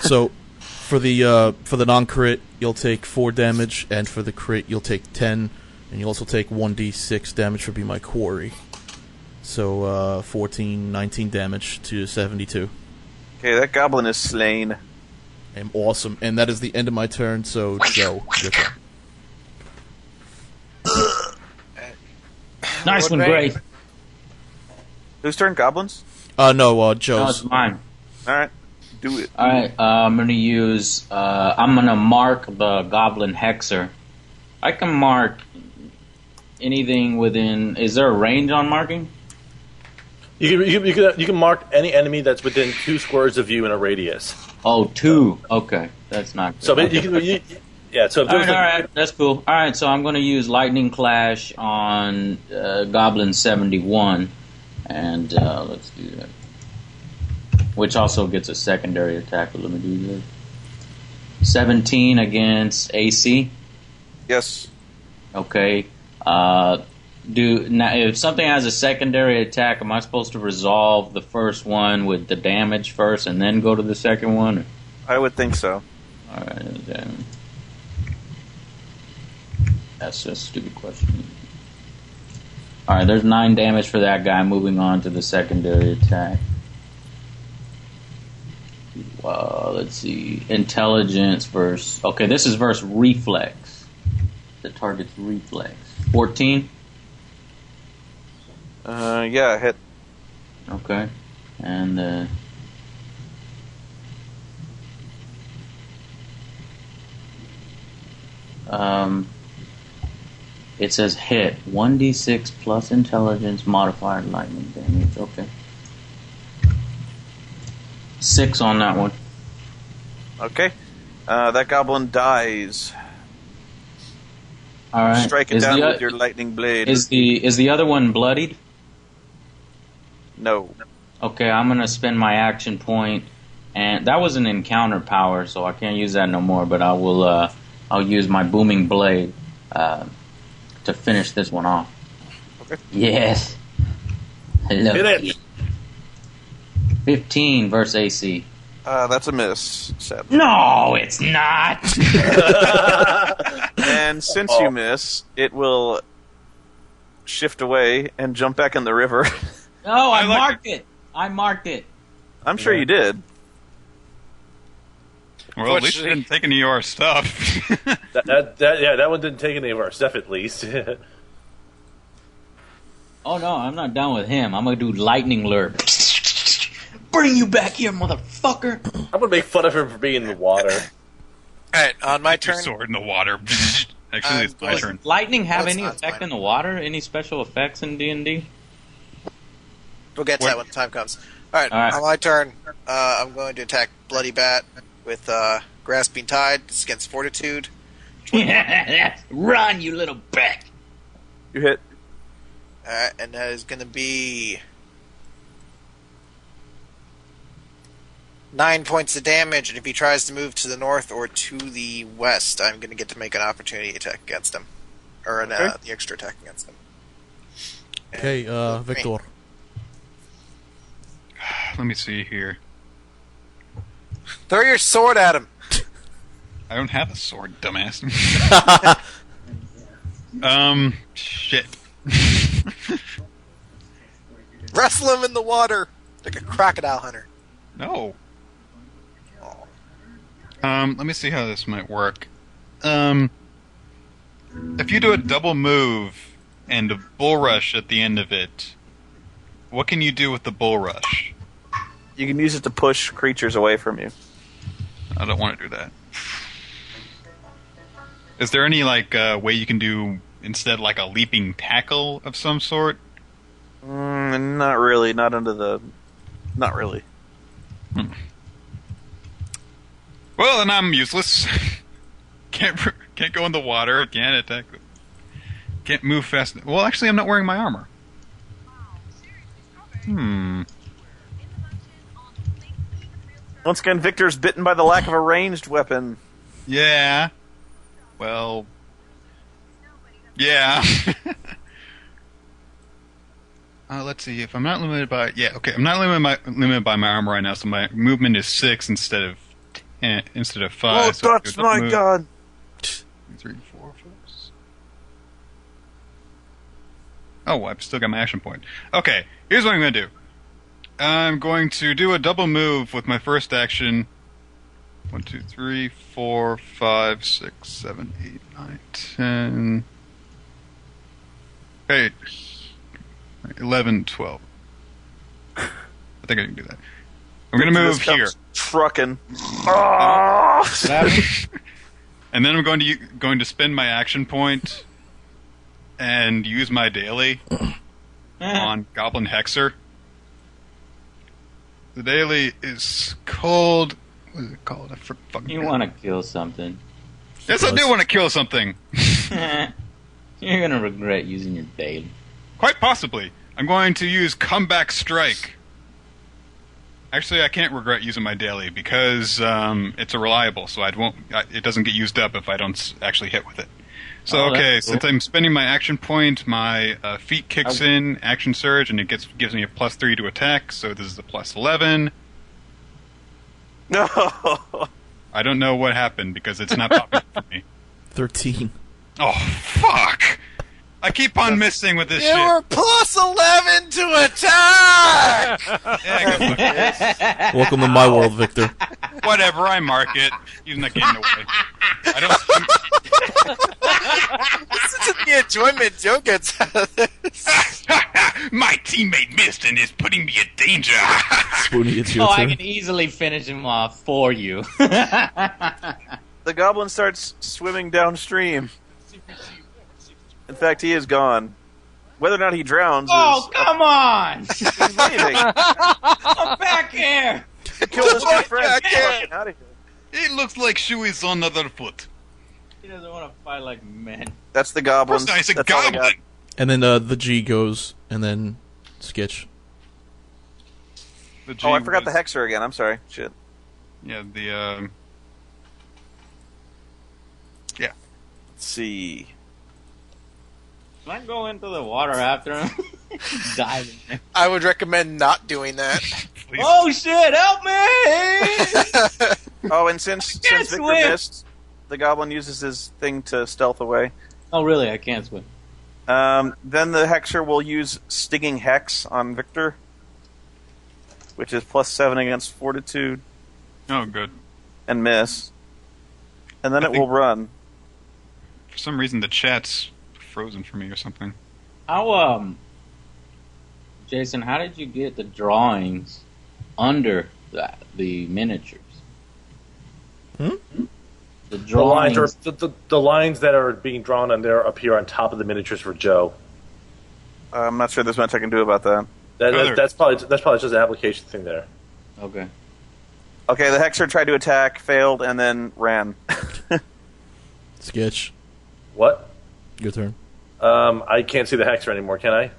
so for the non-crit, you'll take 4 damage, and for the crit, you'll take 10, and you'll also take 1d6 damage for being my quarry. So 14, 19 damage to 72.
Okay, that goblin is slain.
I'm awesome, and that is the end of my turn. So Joe, your turn.
Nice one, Gray.
Whose turn? Goblins?
No,
No,
Joe's.
it's mine.
Alright, do it.
Alright, I'm gonna mark the Goblin Hexer. I can mark anything within... Is there a range on marking?
You can mark any enemy that's within 2 squares of you in a radius.
Oh, 2. Okay, that's not good.
So but you can, So if
All
there's
right, that's cool. All right, so I'm going to use Lightning Clash on Goblin 71, and let's do that. Which also gets a secondary attack. But let me do that. 17 against AC.
Yes.
Okay. Now, if something has a secondary attack, am I supposed to resolve the first one with the damage first, and then go to the second one?
I would think so.
All right, then. That's just a stupid question. Alright, there's 9 damage for that guy. Moving on to the secondary attack. Let's see. Intelligence versus... Okay, this is versus Reflex. The target's Reflex. 14?
Yeah, hit.
Okay. And, it says hit 1d6 plus intelligence modified lightning damage. Okay, 6 on that one.
Okay. That goblin dies.
All right.
Strike it down with your lightning blade.
Is the other one bloodied?
No.
Okay, I'm gonna spend my action point, and that was an encounter power, so I can't use that no more. But I will. I'll use my booming blade. To finish this one off.
Okay.
Yes. Hello.
Hit it.
15 versus AC.
That's a miss, sadly.
No, it's not.
And since you miss, it will shift away and jump back in the river.
No, I marked it. I marked it.
I'm sure you did.
Well, at least you didn't take any of our stuff.
that one didn't take any of our stuff, at least.
Oh no, I'm not done with him. I'm gonna do lightning lure. Bring you back here, motherfucker!
I'm gonna make fun of him for being in the water.
Alright, on my
Your
turn.
sword in the water. Actually, it's my
Does
turn.
lightning have
That's
any
not
effect
mine.
in the water? Any special effects in D&D?
We'll get to
What?
that when the time comes. Alright,
All right.
on my turn, I'm going to attack Bloody Bat with Grasping Tide. It's against Fortitude.
Run, you little bitch!
You hit.
Alright, and that is going to be 9 points of damage, and if he tries to move to the north or to the west, I'm going to get to make an opportunity attack against him. Or the extra attack against him.
Okay, Victor.
Let me see here.
Throw your sword at him!
I don't have a sword, dumbass. Shit.
Wrestle him in the water! Like a crocodile hunter.
No. Let me see how this might work. If you do a double move and a bull rush at the end of it, what can you do with the bull rush?
You can use it to push creatures away from you.
I don't want to do that. Is there any way you can do instead like a leaping tackle of some sort?
Not really. Not really.
Well, then I'm useless. Can't go in the water. Can't attack. Can't move fast. Well, actually, I'm not wearing my armor.
Once again, Victor's bitten by the lack of a ranged weapon.
Yeah. Well. Yeah. Let's see. If I'm not limited by... Yeah, okay. I'm not limited by my armor right now, so my movement is 6 instead of 5.
Oh,
so
that's my god.
3, 4, 5. Oh, I've still got my action point. Okay, here's what I'm going to do. I'm going to do a double move with my first action. 1, 2, 3, 4, 5, 6, 7, 8, 9, 10. Okay. 11, 12. I think I can do that. I'm going to move here.
Trucking.
And then I'm going to spend my action point and use my daily on Goblin Hexer. The daily is called... What is it called?
You want to kill something.
Yes, I do want to kill something.
You're going to regret using your daily.
Quite possibly. I'm going to use Comeback Strike. Actually, I can't regret using my daily because it's a reliable, so it doesn't get used up if I don't actually hit with it. So, okay, since I'm spending my action point, my feat kicks in, action surge, and it gives me a +3 to attack, so this is a +11.
No.
I don't know what happened because it's not popping for me.
13.
Oh, fuck! I keep on missing with this shit.
You were +11 to attack!
Yeah,
Welcome to my world, Victor.
whatever, I mark it. He's not getting away. I don't...
This isn't the enjoyment Joe gets out of this.
My teammate missed and is putting me in danger.
Spoony, it's your
I
turn.
can easily finish him off for you.
The goblin starts swimming downstream. In fact, he is gone. Whether or not he drowns
Oh, come on!
he's leaving.
Come back here!
Kill his two friends.
I can't.
Fucking out of here.
It looks like Shui's on another foot.
He doesn't want to fight like men.
That's the goblin.
First, I said
That's all I got.
goblin.
And then the G goes, and then Sketch.
The G
Oh, I forgot
was-
the Hexer again. I'm sorry. Shit.
Yeah,
Let's see.
Can I go into the water after him? Dive in there.
I would recommend not doing that.
please.
Oh shit, help me!
Oh, and since
can't
Victor
swim.
missed, the goblin uses his thing to stealth away.
Oh really, I can't swim.
Then the Hexer will use Stinging Hex on Victor, which is +7 against Fortitude,
Oh, good.
and miss. And then
I
it
think-
will run.
For some reason, the chat's frozen for me or something.
How Jason, how did you get the drawings under the miniatures?
Hmm?
The
The
drawings.
lines, the lines that are being drawn on there appear on top of the miniatures for Joe.
I'm not sure there's much I can do about that.
That's probably just an application thing there.
Okay.
Okay, the Hexer tried to attack, failed, and then ran.
Sketch,
What?
your turn.
I can't see the Hexer anymore, can I?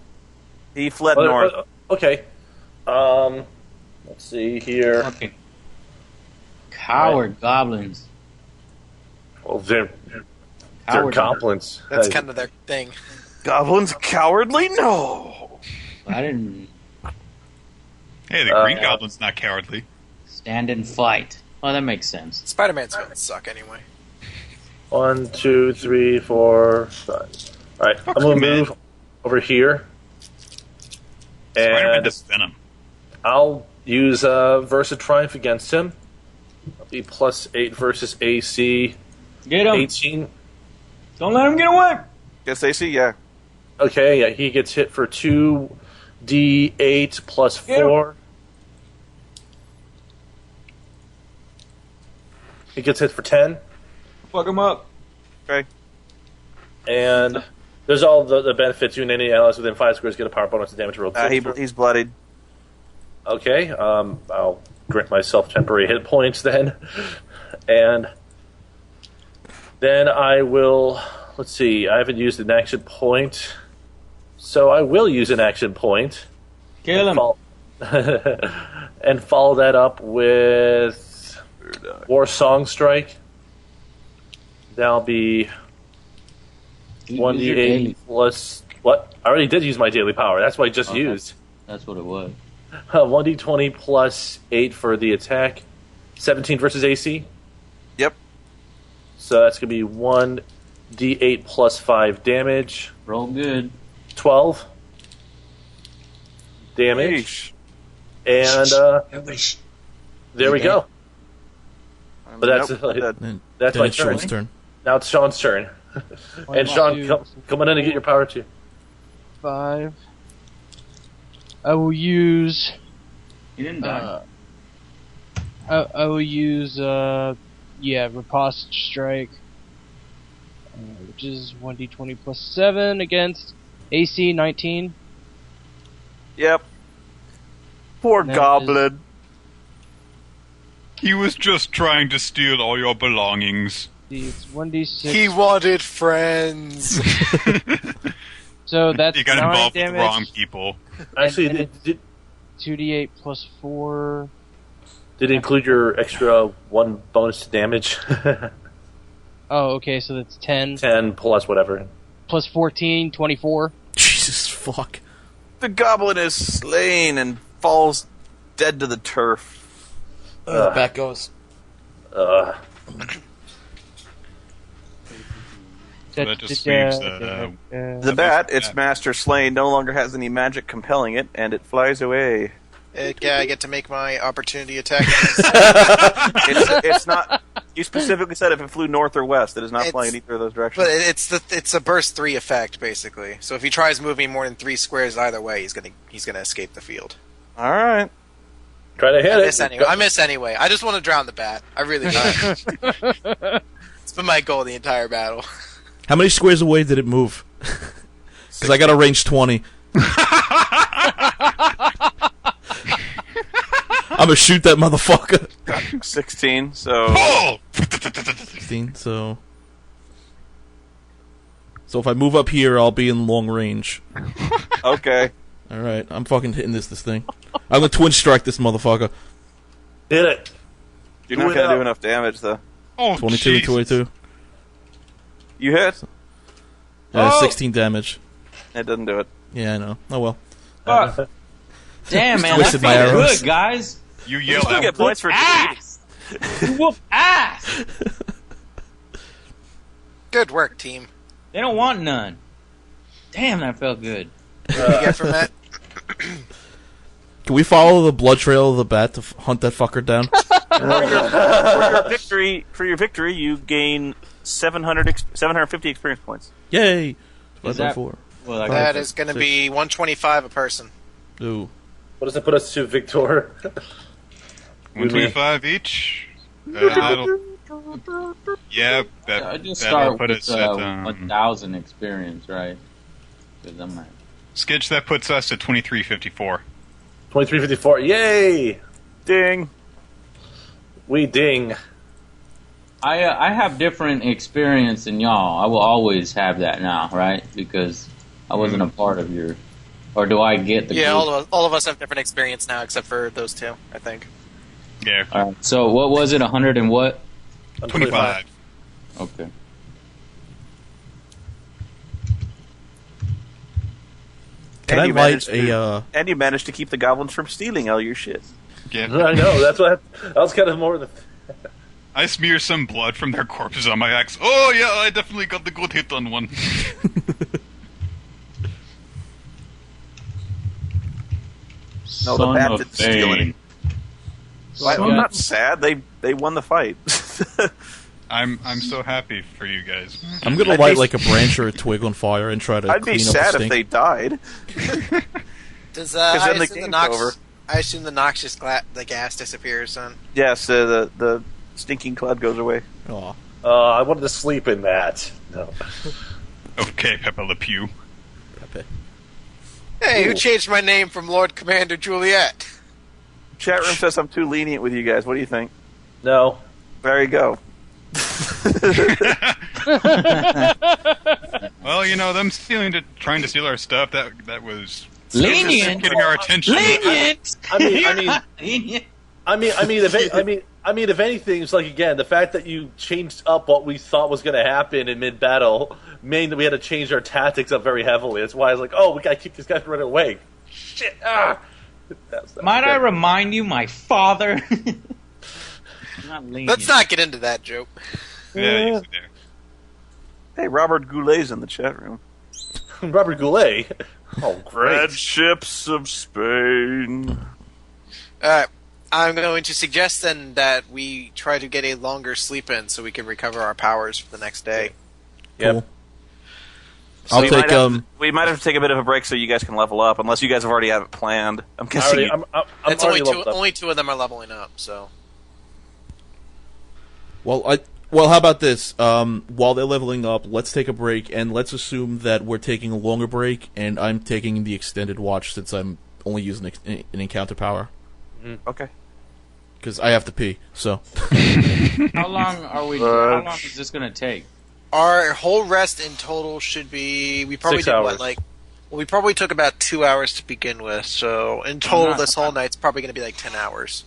He fled north.
Okay. Let's see here.
Okay. Coward goblins.
Well, they're
Coward.
goblins.
That's kind of their thing.
Goblins cowardly? No.
I didn't
Hey, the Green Goblin's not cowardly.
stand and fight. Oh, that makes sense.
Spider-Man's gonna suck anyway.
1, 2, 3, 4, 5. All right, I'm gonna move over here,
Spider-Man
and
does Venom.
I'll use Versa Triumph against him. I'll be +8 versus AC.
Get him.
18.
Don't let him get away.
Guess AC, yeah.
Okay, yeah, he gets hit for 2d8 plus 4. He gets hit for 10.
Fuck him up.
Okay.
And there's all the benefits. You and any allies within 5 squares get a power bonus to damage roll.
He's bloodied.
Okay, I'll grant myself temporary hit points then. And then I will... Let's see, I haven't used an action point. So I will use an action point.
Kill him.
And follow that up with War Song Strike. That'll be 1d8 plus... What? I already did use my daily power. That's what I just used.
That's what it was.
1d20 plus 8 for the attack. 17 versus AC.
Yep.
So that's going to be 1d8 plus 5 damage.
Roll good.
12 damage. And there we go. But that's that's my
it's
turn.
Sean's turn.
Now it's Sean's turn. And Sean, come on in and get your power too.
5. I will use.
He didn't die.
I will use Riposte Strike, which is 1d20 plus 7 against AC 19.
Yep. Poor
That
goblin.
He was just trying to steal all your belongings.
It's 1d6.
He wanted friends.
So that's
You got
9
involved with
damage.
the wrong people.
Actually,
and
did
2d8 plus 4.
it include your extra 1 bonus to damage?
Oh, okay, so that's 10.
10 plus whatever.
Plus 14, 24.
Jesus fuck.
The goblin is slain and falls dead to the turf.
The back goes.
So that just leaves
The bat, its master slain, no longer has any magic compelling it, and it flies away.
I get to make my opportunity attack.
It's not. You specifically said if it flew north or west. It is not flying either of those directions.
But it's a burst 3 effect basically. So if he tries moving more than 3 squares either way, he's gonna escape the field.
All right.
Try to hit
I miss anyway. I just want to drown the bat. I really do. It's been my goal the entire battle.
How many squares away did it move? Because I got a range 20. I'm gonna shoot that motherfucker.
16, so...
16, so... So if I move up here, I'll be in long range.
Okay.
Alright, I'm fucking hitting this thing. I'm gonna twin strike this motherfucker.
Hit it.
You're not gonna do enough damage, though.
22 and 22.
You hit?
16 damage.
It doesn't do it.
Yeah, I know. Oh well.
Damn, man, that
Twisted my
felt
arrows.
good, guys.
You
You
yell
still
out.
get points for
Ass. You whoop ass.
Good work, team.
They don't want none. Damn, that felt good.
What do you get from that?
Can we follow the blood trail of the bat to hunt that fucker down?
For your victory, you gain 750 experience points.
Yay!
Is
5 by
that-
4.
Well, I
That
got
is going to be 125 a person.
Ooh.
What does it put us to, Victor?
125 each. Yeah,
I just
that'll
start
put
with
us at
1,000 experience, right? Because I'm not.
Skitch. That puts us at 2354.
2354. Yay!
Ding.
We ding.
I have different experience than y'all. I will always have that now, right? Because I wasn't a part of your. Or do I get the?
Yeah,
group?
all of us have different experience now, except for those two, I think.
Yeah.
All right. So what was it? 100 and what?
25.
Okay.
Can I
you
light
managed
a?
And you managed to keep the goblins from stealing all your shit.
Yeah.
I know. That's what. That was kind of more the.
I smear some blood from their corpses on my axe. Oh yeah, I definitely got the good hit on one.
No, the
Son
bat
of
didn't steal
Bane.
any. I'm not sad. They won the fight.
I'm so happy for you guys.
I'm gonna
I'd
light
be-
like a branch or a twig on fire and try to
I'd
clean
be
up the
sad
stink.
if they died.
Does
'Cause
I
then the
assume
game's
nox-
over.
I assume the noxious the gas disappears then.
Yes, the stinking cloud goes away.
Aw.
I wanted to sleep in that. No.
Okay, Pepe Le Pew.
Pepe.
Hey, who
Ooh.
changed my name from Lord Commander Juliet?
Chat room says I'm too lenient with you guys. What do you think?
No.
There you go.
Well, them trying to steal our stuff. That was
Lenient?
getting our attention.
Lenient.
If anything, it's like again the fact that you changed up what we thought was going to happen in mid battle meant that we had to change our tactics up very heavily. That's why I was like, oh, we got to keep this guy from running away. Shit!
Might I remind you, my father? Not lenient.
Let's not get into that joke.
Yeah, you see there.
Hey, Robert Goulet's in the chat room.
Robert Goulet. Oh, great!
Red ships of Spain.
Alright, I'm going to suggest then that we try to get a longer sleep in so we can recover our powers for the next day.
Yep.
Cool.
So
I'll
we
take
we might have to take a bit of a break so you guys can level up, unless you guys have already have it planned. I'm guessing.
I'm
It's only
already leveled up.
only two of them are leveling up, so
Well, how about this? While they're leveling up, let's take a break, and let's assume that we're taking a longer break, and I'm taking the extended watch since I'm only using an encounter power.
Okay.
Because I have to pee, so.
How long are we? How long is this going to take?
our whole rest in total should be we probably
6
did
hours.
we probably took about 2 hours to begin with, so in total this whole night's probably going to be like 10 hours.